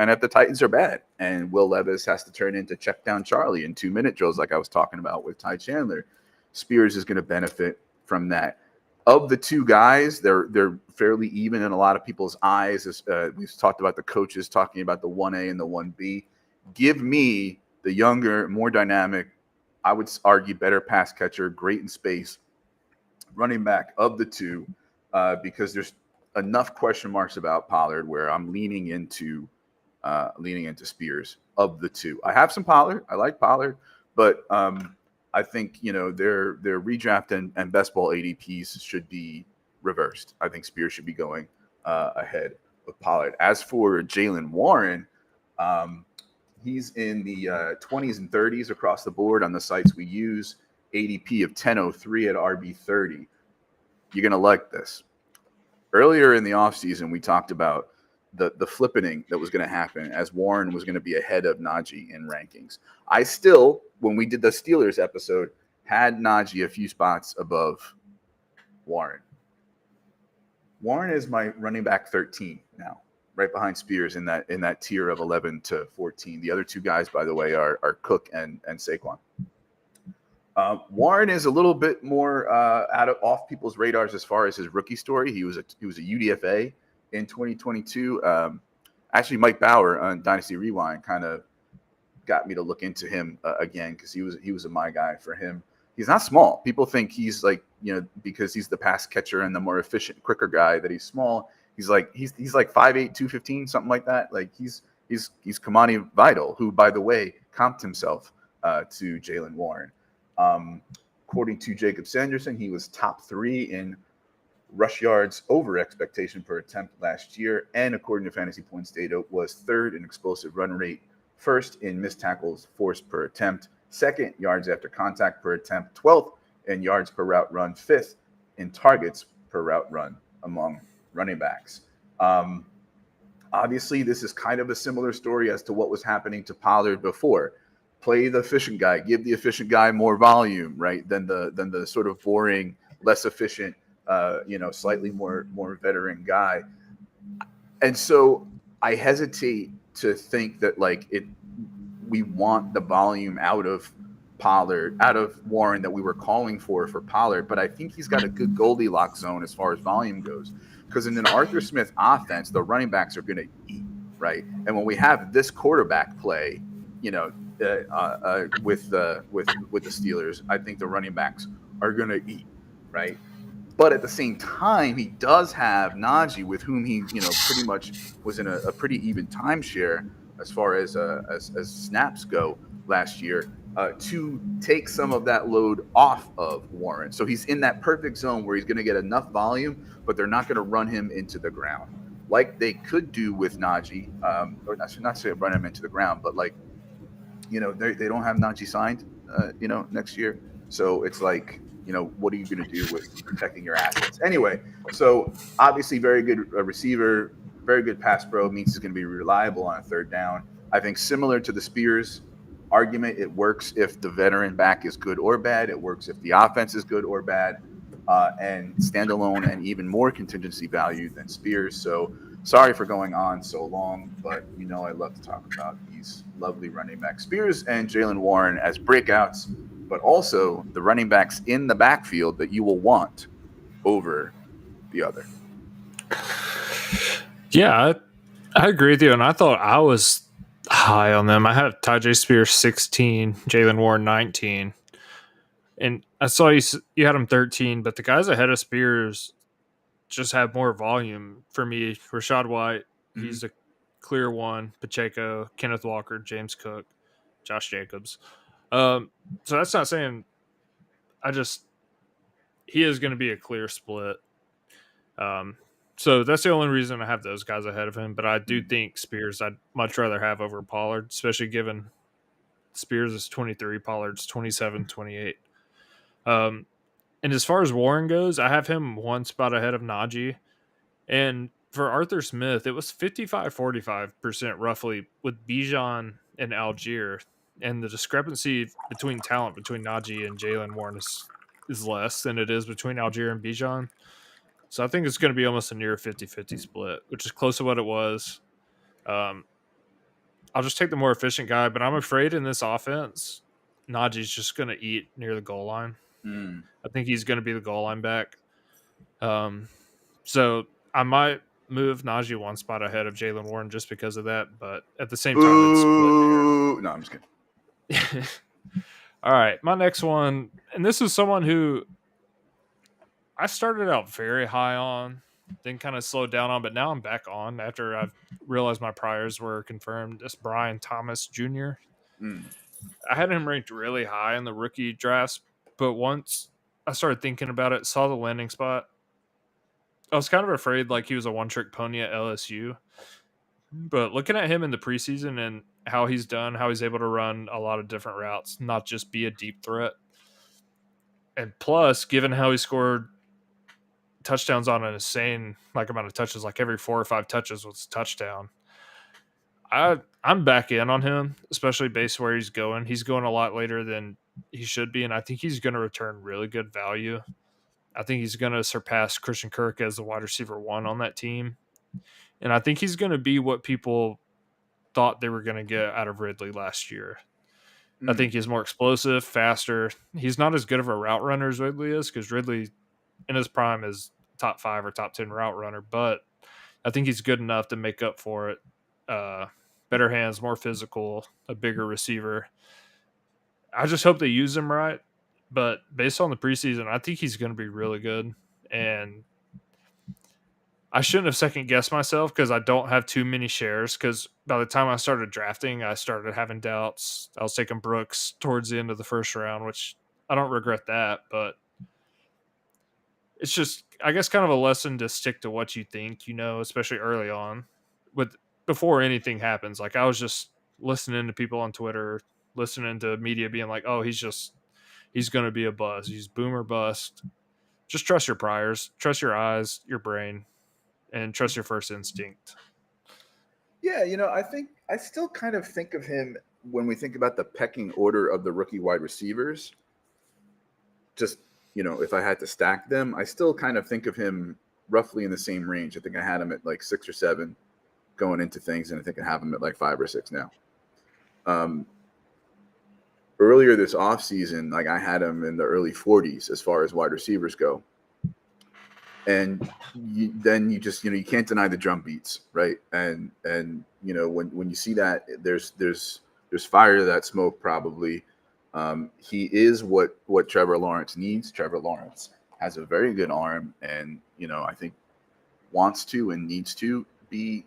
if the Titans are bad and Will Levis has to turn into check down Charlie in 2-minute drills, like I was talking about with Ty Chandler, Spears is going to benefit from that. Of the two guys, they're fairly even in a lot of people's eyes. We've talked about the coaches talking about the 1A and the 1B. Give me the younger, more dynamic, I would argue better pass catcher, great in space, running back of the two, because there's enough question marks about Pollard where I'm leaning into Spears of the two. I have some Pollard. I like Pollard, but I think, their redraft and best ball ADPs should be reversed. I think Spears should be going ahead of Pollard. As for Jaylen Warren, he's in the 20s and 30s across the board on the sites we use. ADP of 1003 at RB30. You're going to like this. Earlier in the offseason, we talked about the flippening that was going to happen as Warren was going to be ahead of Najee in rankings. I still, when we did the Steelers episode, had Najee a few spots above Warren. Warren is my running back 13 now. right behind Spears in that tier of 11 to 14. The other two guys, by the way, are Cook and Saquon. Warren is a little bit more off people's radars as far as his rookie story. He was a UDFA in 2022. Actually, Mike Bauer on Dynasty Rewind kind of got me to look into him again because he was a my guy for him. He's not small. People think he's like, because he's the pass catcher and the more efficient, quicker guy, that he's small. He's like 5'8", 215, something like that. Like he's Kamani Vidal, who, by the way, comped himself to Jaylen Warren. According to Jacob Sanderson, he was top 3 in rush yards over expectation per attempt last year, and according to Fantasy Points data, was 3rd in explosive run rate, 1st in missed tackles forced per attempt, 2nd yards after contact per attempt, 12th in yards per route run, 5th in targets per route run among running backs. Obviously, this is kind of a similar story as to what was happening to Pollard before. Play the efficient guy, give the efficient guy more volume, right? Than the sort of boring, less efficient, slightly more veteran guy. And so I hesitate to think that we want the volume out of Pollard, out of Warren that we were calling for Pollard. But I think he's got a good Goldilocks zone as far as volume goes. Because in an Arthur Smith offense, the running backs are going to eat, right? And when we have this quarterback play, with the Steelers, I think the running backs are going to eat, right? But at the same time, he does have Najee, with whom he, pretty much was in a pretty even timeshare as far as snaps go last year, to take some of that load off of Warren. So he's in that perfect zone where he's going to get enough volume, but they're not going to run him into the ground like they could do with Najee, or not say run him into the ground, but they don't have Najee signed, next year. So it's like, what are you going to do with protecting your assets? Anyway, so obviously very good receiver, very good pass pro, means he's going to be reliable on a 3rd down. I think similar to the Spears argument, it works if the veteran back is good or bad. It works if the offense is good or bad, and standalone and even more contingency value than Spears. So sorry for going on so long, but I love to talk about these lovely running backs, Spears and Jaylen Warren, as breakouts, but also the running backs in the backfield that you will want over the other. Yeah, I agree with you, and I thought I was high on them. I have Tyjae Spears 16, Jaylen Warren 19, and I saw you had him 13, but the guys ahead of Spears just have more volume for me. Rashad White, he's a clear one. Pacheco, Kenneth Walker, James Cook, Josh Jacobs. So that's not saying he is going to be a clear split. So that's the only reason I have those guys ahead of him. But I do think Spears I'd much rather have over Pollard, especially given Spears is 23, Pollard's 27, 28. And as far as Warren goes, I have him one spot ahead of Najee. And for Arthur Smith, it was 55-45% roughly with Bijan and Algier. And the discrepancy between talent between Najee and Jaylen Warren is less than it is between Algier and Bijan. So I think it's going to be almost a near 50-50 split, which is close to what it was. I'll just take the more efficient guy, but I'm afraid in this offense, Najee's just going to eat near the goal line. I think he's going to be the goal line back. So I might move Najee one spot ahead of Jaylen Warren just because of that, but at the same time, it's split. No, I'm just kidding. All right, my next one, and this is someone who I started out very high on, then kind of slowed down on, but now I'm back on after I've realized my priors were confirmed. It's Brian Thomas Jr. I had him ranked really high in the rookie drafts, but once I started thinking about it, saw the landing spot, I was kind of afraid like he was a one-trick pony at LSU. But looking at him in the preseason and how he's done, how he's able to run a lot of different routes, not just be a deep threat. And plus, given how he scored touchdowns on an insane amount of touches, like every 4 or 5 touches was a touchdown, I'm back in on him, especially based where he's going. He's going a lot later than he should be, and I think he's going to return really good value. I think he's going to surpass Christian Kirk as the wide receiver 1 on that team. And I think he's going to be what people thought they were going to get out of Ridley last year. I think he's more explosive, faster. He's not as good of a route runner as Ridley is, because Ridley in his prime is top 5 or top 10 route runner, but I think he's good enough to make up for it. Better hands, more physical, a bigger receiver. I just hope they use him right. But based on the preseason, I think he's going to be really good. And I shouldn't have second guessed myself because I don't have too many shares. Because by the time I started drafting, I started having doubts. I was taking Brooks towards the end of the first round, which I don't regret that. But it's just, I guess, kind of a lesson to stick to what you think, especially early on, before anything happens. Like, I was just listening to people on Twitter, listening to media being like, "Oh, he's going to be a buzz. He's boomer bust." Just trust your priors, trust your eyes, your brain, and trust your first instinct. Yeah, I still kind of think of him when we think about the pecking order of the rookie wide receivers. Just, if I had to stack them, I still kind of think of him roughly in the same range. I think I had him at like 6 or 7 going into things, and I think I have him at like 5 or 6 now. Earlier this offseason, like I had him in the early 40s as far as wide receivers go. And then you just, you can't deny the drum beats, right? And when you see that, there's fire to that smoke probably. He is what Trevor Lawrence needs. Trevor Lawrence has a very good arm, and I think wants to and needs to be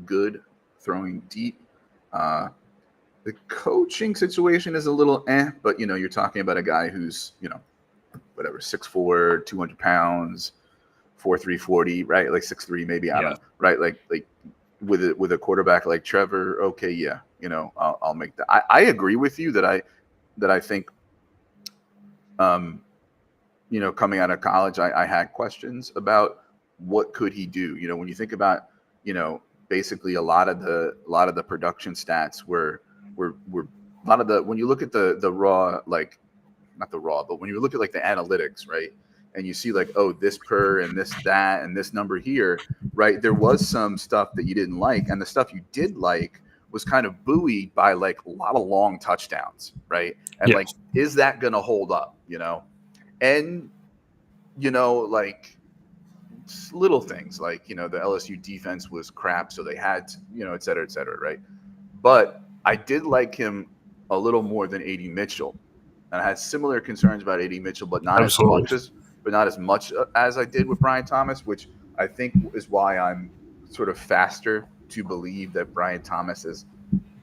good throwing deep. The coaching situation is a little but you're talking about a guy who's 6'4", 200 pounds, 4'3", 40, right? Like 6'3", maybe, I don't know, right? Like with a quarterback like Trevor, okay, yeah, I'll make that. I agree with you that I think, coming out of college, I had questions about what could he do. When you think about, basically a lot of the production stats were a lot of the, when you look at the raw, like not the raw, but when you look at like the analytics, right? And you see like, oh, this per and this, that, and this number here, right? There was some stuff that you didn't like, and the stuff you did like was kind of buoyed by like a lot of long touchdowns, right? And like, is that going to hold up, And, like little things like, the LSU defense was crap, so they had, et cetera, right? But I did like him a little more than A.D. Mitchell. And I had similar concerns about A.D. Mitchell, but not as much as I did with Brian Thomas, which I think is why I'm sort of faster to believe that Brian Thomas's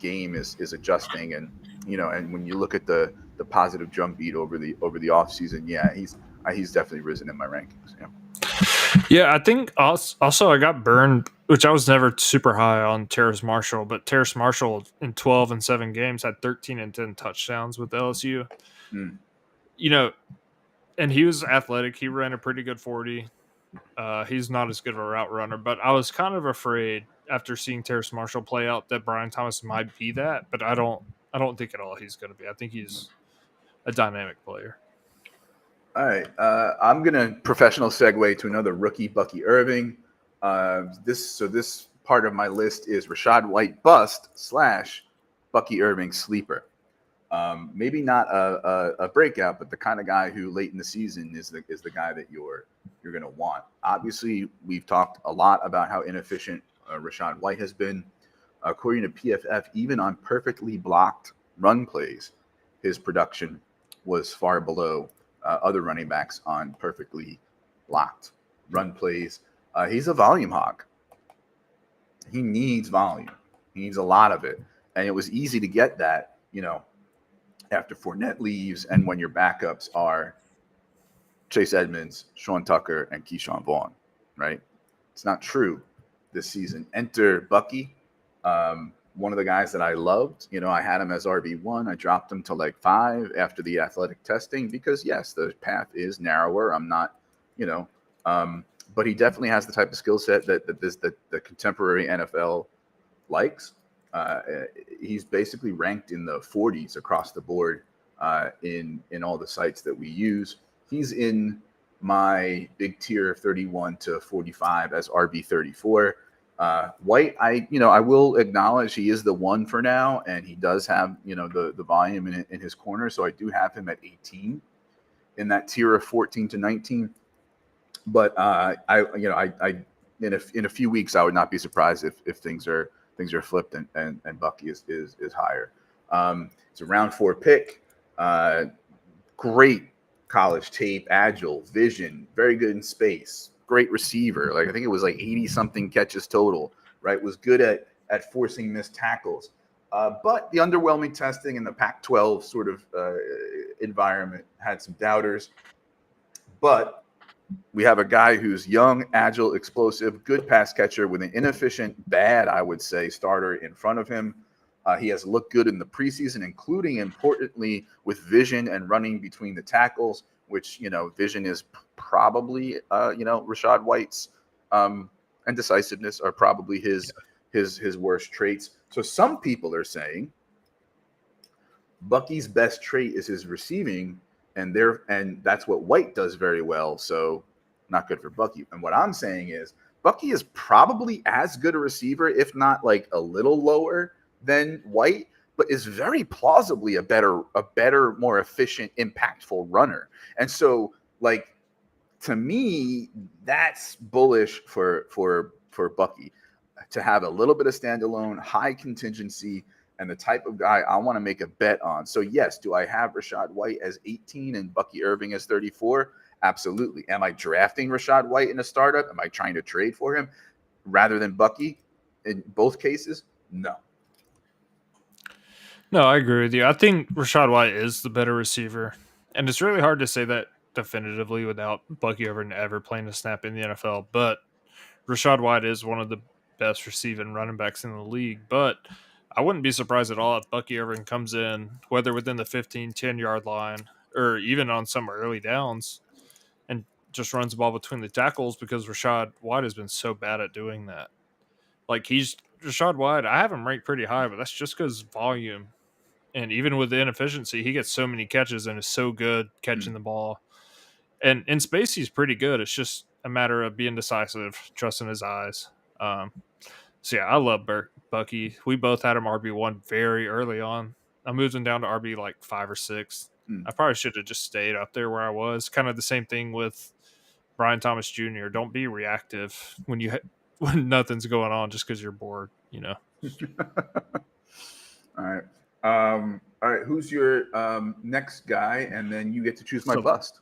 game is adjusting. And and when you look at the positive drum beat over the offseason, yeah, he's definitely risen in my rankings. Yeah, I think also I got burned, which I was never super high on Terrace Marshall, but Terrace Marshall in 12 and 7 games had 13 and 10 touchdowns with LSU. And he was athletic. He ran a pretty good 40. He's not as good of a route runner, but I was kind of afraid after seeing Terrace Marshall play out that Brian Thomas might be that, but I don't think at all he's going to be. I think he's a dynamic player. All right, I'm gonna professional segue to another rookie, Bucky Irving. This part of my list is Rachaad White bust / Bucky Irving sleeper. Maybe not a breakout, but the kind of guy who late in the season is the guy that you're gonna want. Obviously, we've talked a lot about how inefficient Rachaad White has been. According to PFF, even on perfectly blocked run plays, his production was far below other running backs on perfectly blocked run plays. He's a volume hog. He needs volume. He needs a lot of it. And it was easy to get that, after Fournette leaves and when your backups are Chase Edmonds, Sean Tucker, and Keyshawn Vaughn, right? It's not true this season. Enter Bucky. One of the guys that I loved, I had him as RB1. I dropped him to like 5 after the athletic testing because, yes, the path is narrower. I'm not, but he definitely has the type of skill set that the contemporary NFL likes. He's basically ranked in the 40s across the board in all the sites that we use. He's in my big tier 31 to 45 as RB34. White, I will acknowledge he is the one for now, and he does have the volume in his corner, so I do have him at 18 in that tier of 14 to 19. But in a few weeks, I would not be surprised if things are flipped and Bucky is higher. It's a round 4 pick. Great college tape, agile, vision, very good in space, great receiver. Like I think it was like 80 something catches total, right? Was good at forcing missed tackles. But the underwhelming testing in the Pac-12 sort of environment had some doubters. But we have a guy who's young, agile, explosive, good pass catcher with an inefficient, bad, I would say, starter in front of him. He has looked good in the preseason, including, importantly, with vision and running between the tackles, which, vision is probably, Rachaad White's and decisiveness are probably his worst traits. So some people are saying Bucky's best trait is his receiving, and that's what White does very well. So not good for Bucky. And what I'm saying is Bucky is probably as good a receiver, if not like a little lower than White, but is very plausibly a better, more efficient, impactful runner. And so, like, to me, that's bullish for Bucky to have a little bit of standalone, high contingency, and the type of guy I want to make a bet on. So yes, do I have Rachaad White as 18 and Bucky Irving as 34? Absolutely. Am I drafting Rachaad White in a startup? Am I trying to trade for him rather than Bucky in both cases? No. No, I agree with you. I think Rachaad White is the better receiver. And it's really hard to say that definitively without Bucky Irving ever playing a snap in the NFL. But Rachaad White is one of the best receiving running backs in the league. But I wouldn't be surprised at all if Bucky Irving comes in, whether within the 15, 10-yard line or even on some early downs, and just runs the ball between the tackles because Rachaad White has been so bad at doing that. Like, Rachaad White, I have him ranked pretty high, but that's just because volume. And even with the inefficiency, he gets so many catches and is so good catching the ball. And in space, he's pretty good. It's just a matter of being decisive, trusting his eyes. So, yeah, I love Bucky. We both had him RB1 very early on. I moved him down to RB like 5 or 6. I probably should have just stayed up there where I was. Kind of the same thing with Brian Thomas Jr. Don't be reactive when nothing's going on just because you're bored, All right. Who's your next guy? And then you get to choose my bust.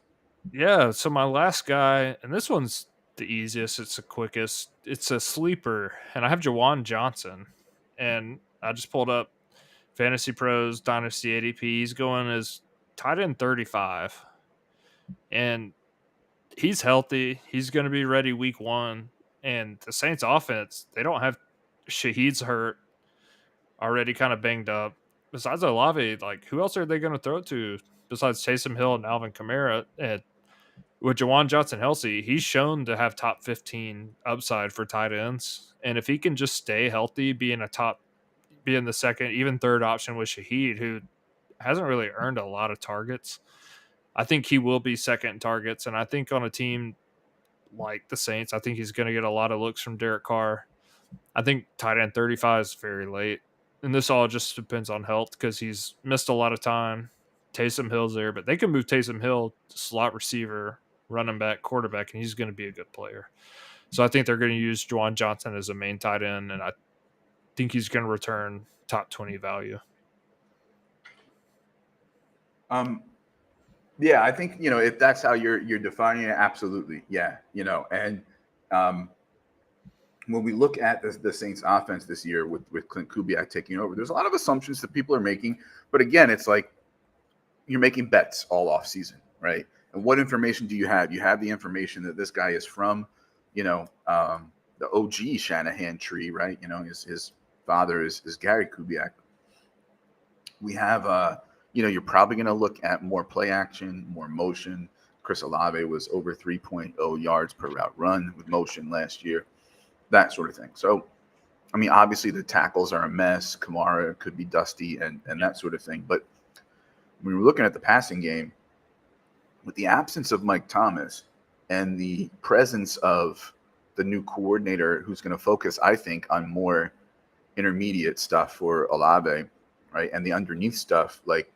Yeah. So my last guy, and this one's the easiest. It's the quickest. It's a sleeper, and I have Juwan Johnson, and I just pulled up Fantasy Pros Dynasty ADP. He's going as tight end 35, and he's healthy. He's going to be ready week 1. And the Saints offense, they don't have Shaheed's hurt, already kind of banged up. Besides Olave, like, who else are they going to throw to besides Taysom Hill and Alvin Kamara? And with Juwan Johnson healthy, he's shown to have top 15 upside for tight ends. And if he can just stay healthy, being the second, even third option with Shaheed, who hasn't really earned a lot of targets, I think he will be second in targets. And I think on a team like the Saints, I think he's going to get a lot of looks from Derek Carr. I think tight end 35 is very late. And this all just depends on health because he's missed a lot of time. Taysom Hill's there, but they can move Taysom Hill to slot receiver, running back, quarterback, and he's going to be a good player. So I think they're going to use Juwan Johnson as a main tight end, and I think he's going to return top 20 value. Yeah, I think, if that's how you're defining it, absolutely. Yeah, and when we look at the Saints offense this year with Clint Kubiak taking over, there's a lot of assumptions that people are making. But again, it's like you're making bets all off season, right? And what information do you have? You have the information that this guy is from, the OG Shanahan tree, right? His father is Gary Kubiak. We have, you're probably going to look at more play action, more motion. Chris Olave was over 3.0 yards per route run with motion last year. That sort of thing. So, I mean, obviously the tackles are a mess. Kamara could be dusty and that sort of thing. But when we're looking at the passing game, with the absence of Mike Thomas and the presence of the new coordinator who's going to focus, I think, on more intermediate stuff for Olave, right? And the underneath stuff, like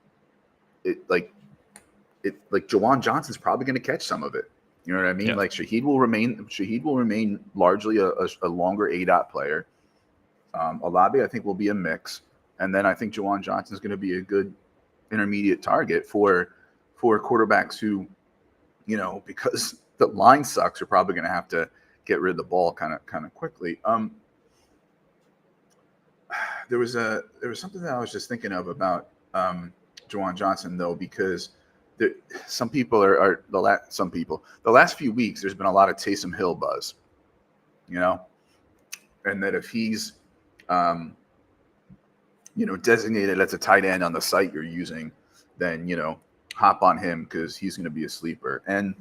Jawan Johnson's probably going to catch some of it. You know what I mean? Yeah. Like Shaheed will remain largely a longer ADOT player. Olave, I think, will be a mix, and then I think Jawan Johnson is going to be a good intermediate target for quarterbacks who, because the line sucks, are probably going to have to get rid of the ball kind of quickly. There was something that I was just thinking of about Jawan Johnson, though, because some people the last few weeks there's been a lot of Taysom Hill buzz, and that if he's designated as a tight end on the site you're using, then hop on him because he's going to be a sleeper. And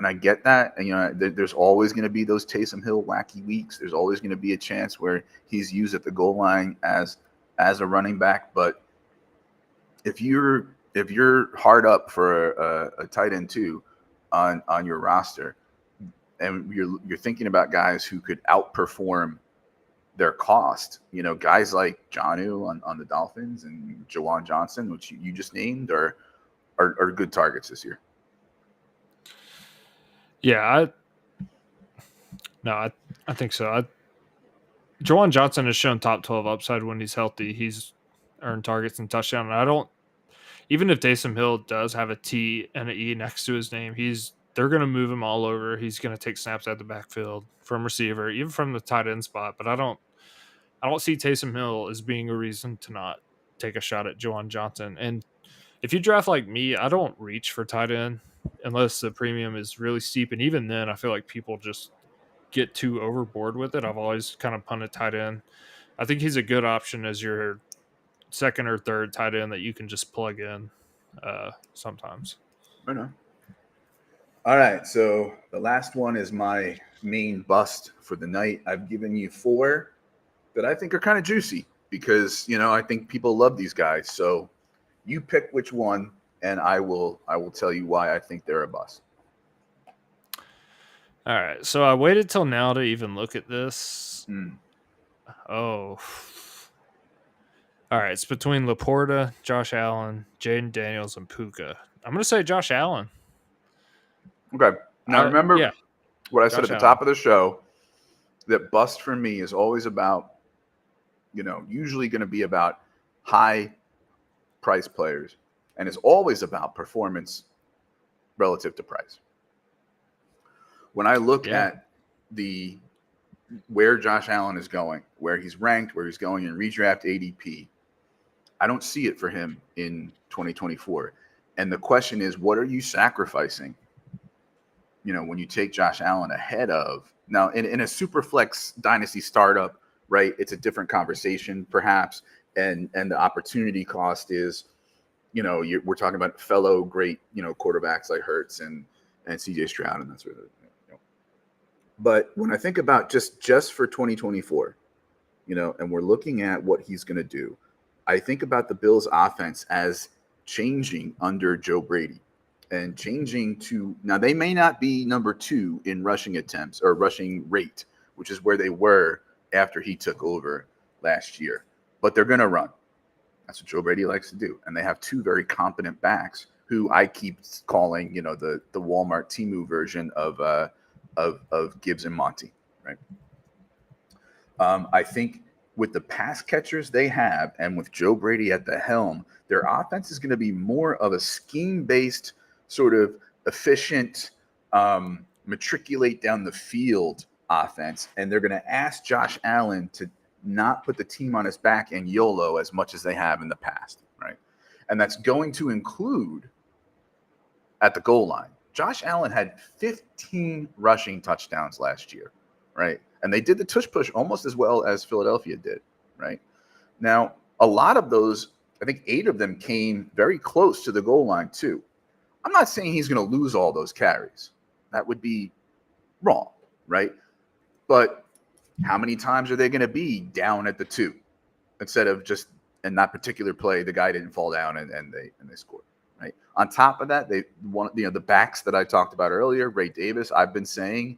I get that. And there's always going to be those Taysom Hill wacky weeks. There's always going to be a chance where he's used at the goal line as a running back. But if you're hard up for a tight end too on your roster, and you're thinking about guys who could outperform their cost, guys like Jonnu on the Dolphins and Jawan Johnson, which you just named, are good targets this year. Yeah, I think so. Jawan Johnson has shown top 12 upside when he's healthy. He's earned targets and touchdowns. And even if Taysom Hill does have a T and an E next to his name, they're going to move him all over. He's going to take snaps out the backfield from receiver, even from the tight end spot. But I don't see Taysom Hill as being a reason to not take a shot at Jawan Johnson. And if you draft like me, I don't reach for tight end unless the premium is really steep. And even then, I feel like people just get too overboard with it. I've always kind of punted tight end. I think he's a good option as your second or third tight end that you can just plug in sometimes. Right on. All right, so the last one is my main bust for the night. I've given you 4 that I think are kind of juicy because, I think people love these guys. So you pick which one, and I will tell you why I think they're a bust. All right, so I waited till now to even look at this. Oh. All right, it's between Laporta, Josh Allen, Jaden Daniels, and Puka. I'm going to say Josh Allen. Okay. Now remember what I said Josh at the top of the show, that bust for me is always about, usually going to be about high price players, and it's always about performance relative to price. When I look at where Josh Allen is going, where he's ranked, where he's going in redraft ADP, I don't see it for him in 2024. And the question is, what are you sacrificing? When you take Josh Allen ahead of now in a super flex dynasty startup, right? It's a different conversation perhaps. And the opportunity cost is, we're talking about fellow great, quarterbacks like Hurts and CJ Stroud and that sort of. But when I think about just for 2024, and we're looking at what he's going to do, I think about the Bills' offense as changing under Joe Brady and changing to now they may not be number 2 in rushing attempts or rushing rate, which is where they were after he took over last year, but they're going to run. That's what Joe Brady likes to do. And they have 2 very competent backs who I keep calling, the Walmart Temu version of Gibbs and Monty, right? I think with the pass catchers they have and with Joe Brady at the helm, their offense is going to be more of a scheme-based sort of efficient, matriculate down the field offense. And they're going to ask Josh Allen to not put the team on his back and YOLO as much as they have in the past, right? And that's going to include at the goal line. Josh Allen had 15 rushing touchdowns last year, right? And they did the tush push almost as well as Philadelphia did, right? Now, a lot of those, I think 8 of them came very close to the goal line too. I'm not saying he's going to lose all those carries. That would be wrong, right? But how many times are they going to be down at the 2 instead of just in that particular play, the guy didn't fall down and they scored, right? On top of that, the backs that I talked about earlier, Ray Davis, I've been saying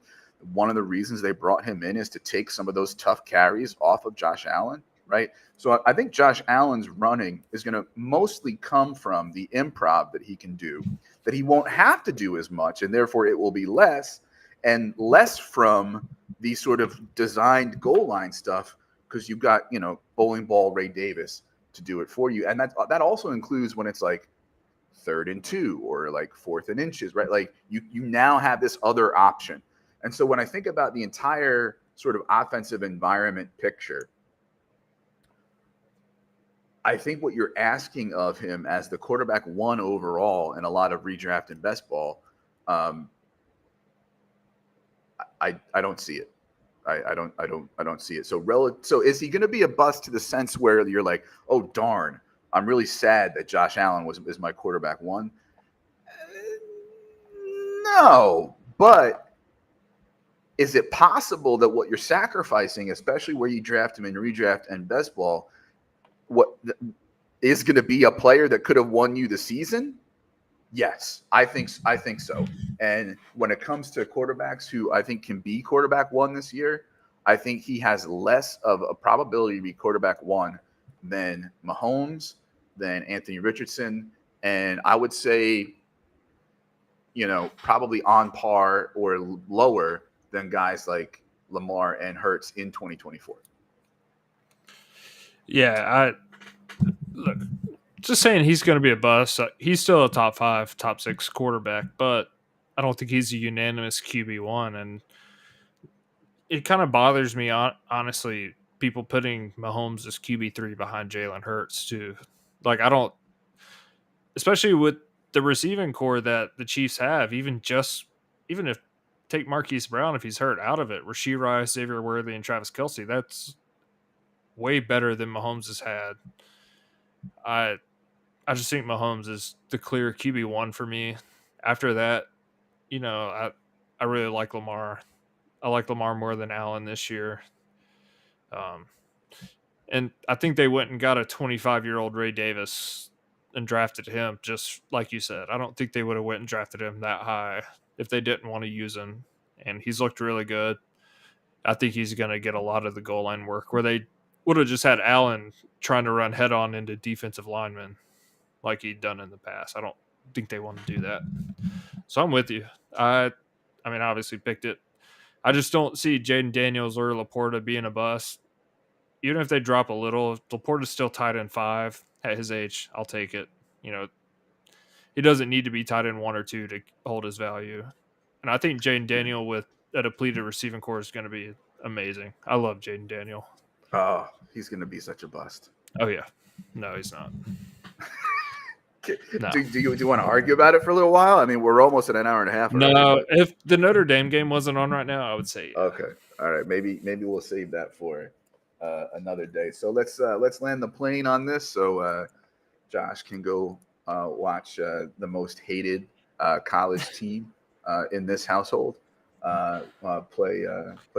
one of the reasons they brought him in is to take some of those tough carries off of Josh Allen, right? So I think Josh Allen's running is going to mostly come from the improv that he can do, that he won't have to do as much, and therefore it will be less, and less from the sort of designed goal line stuff, because you've got, bowling ball Ray Davis to do it for you. And that also includes when it's like 3rd and 2 or like 4th and inches, right? Like you now have this other option. And so when I think about the entire sort of offensive environment picture, I think what you're asking of him as the quarterback 1 overall in a lot of redraft and best ball, I don't see it. I don't see it. So is he going to be a bust to the sense where you're like, oh darn, I'm really sad that Josh Allen is my quarterback 1? No, but is it possible that what you're sacrificing, especially where you draft him in redraft and best ball, what is going to be a player that could have won you the season? Yes, I think so. And when it comes to quarterbacks who I think can be quarterback 1 this year, I think he has less of a probability to be quarterback 1 than Mahomes, than Anthony Richardson, and I would say, probably on par or lower than guys like Lamar and Hurts in 2024. Yeah, look, just saying he's going to be a bust. He's still a top 5, top 6 quarterback, but I don't think he's a unanimous QB1. And it kind of bothers me, honestly, people putting Mahomes as QB3 behind Jalen Hurts too. Like, I don't, especially with the receiving core that the Chiefs have, even if take Marquise Brown, if he's hurt, out of it, Rashee Rice, Xavier Worthy, and Travis Kelce, that's way better than Mahomes has had. I just think Mahomes is the clear QB1 for me. After that, I really like Lamar. I like Lamar more than Allen this year. And I think they went and got a 25-year-old Ray Davis and drafted him, just like you said. I don't think they would have went and drafted him that high if they didn't want to use him. And he's looked really good. I think he's going to get a lot of the goal line work, where they would have just had Allen trying to run head-on into defensive linemen like he'd done in the past. I don't think they want to do that. So I'm with you. I obviously picked it. I just don't see Jaden Daniels or Laporta being a bust. Even if they drop a little, if Laporta's still tight end 5 at his age, I'll take it. He doesn't need to be tight end 1 or 2 to hold his value. And I think Jaden Daniel with a depleted receiving core is going to be amazing. I love Jaden Daniel. Oh, he's going to be such a bust. Oh, yeah. No, he's not. No. Do you want to argue about it for a little while? I mean, we're almost at an hour and a half. No, if the Notre Dame game wasn't on right now, I would say. Okay, all right. Maybe we'll save that for another day. So let's land the plane on this, so Josh can go watch the most hated college team in this household play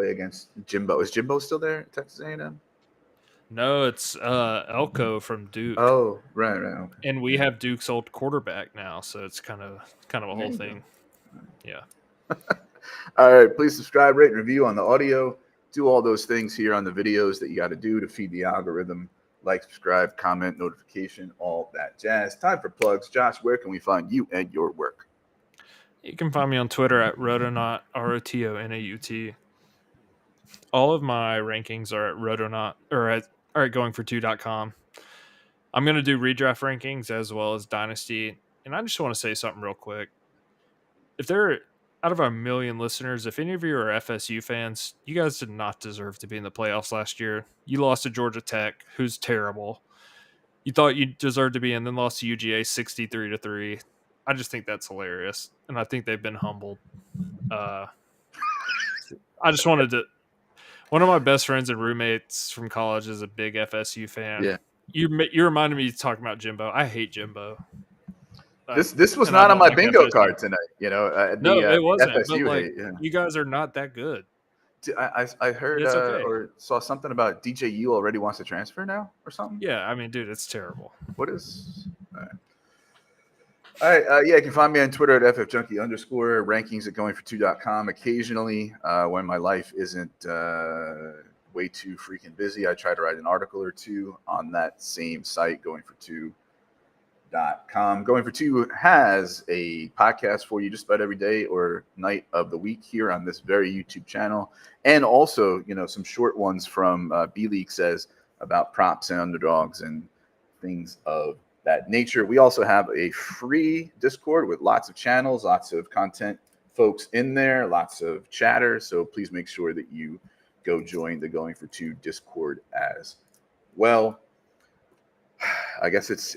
against Jimbo. Is Jimbo still there at Texas A&M? No, it's Elko from Duke. Oh, right. Okay. And we have Duke's old quarterback now, so it's kind of a whole thing. Yeah. All right. Please subscribe, rate, and review on the audio. Do all those things here on the videos that you got to do to feed the algorithm. Like, subscribe, comment, notification, all that jazz. Time for plugs. Josh, where can we find you and your work? You can find me on Twitter at Rotonaut, ROTONAUT. All of my rankings are at Rotonaut or at goingfor2.com. I'm going to do redraft rankings as well as Dynasty. And I just want to say something real quick. If there, out of our million listeners, if any of you are FSU fans, you guys did not deserve to be in the playoffs last year. You lost to Georgia Tech, who's terrible. You thought you deserved to be in, then lost to UGA 63-3. I just think that's hilarious. And I think they've been humbled. I just wanted to... One of my best friends and roommates from college is a big FSU fan. Yeah. You reminded me talking about Jimbo. I hate Jimbo. This was not on my bingo card tonight. No, it wasn't. FSU but hate, yeah. You guys are not that good. I heard okay. or saw something about DJU already wants to transfer now or something. Yeah, I mean, dude, it's terrible. What is? All right. Yeah, you can find me on Twitter at ffjunkie_, rankings at goingfor2.com. Occasionally, when my life isn't way too freaking busy, I try to write an article or two on that same site, goingfor2.com. Going for Two has a podcast for you just about every day or night of the week here on this very YouTube channel. And also, some short ones from B-League Says about props and underdogs and things of that nature. We also have a free Discord with lots of channels, lots of content folks in there, lots of chatter. So please make sure that you go join the Going for Two Discord as well. I guess it's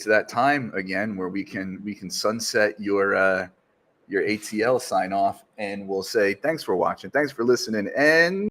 that time again where we can sunset your ATL sign off, and we'll say thanks for watching, thanks for listening, and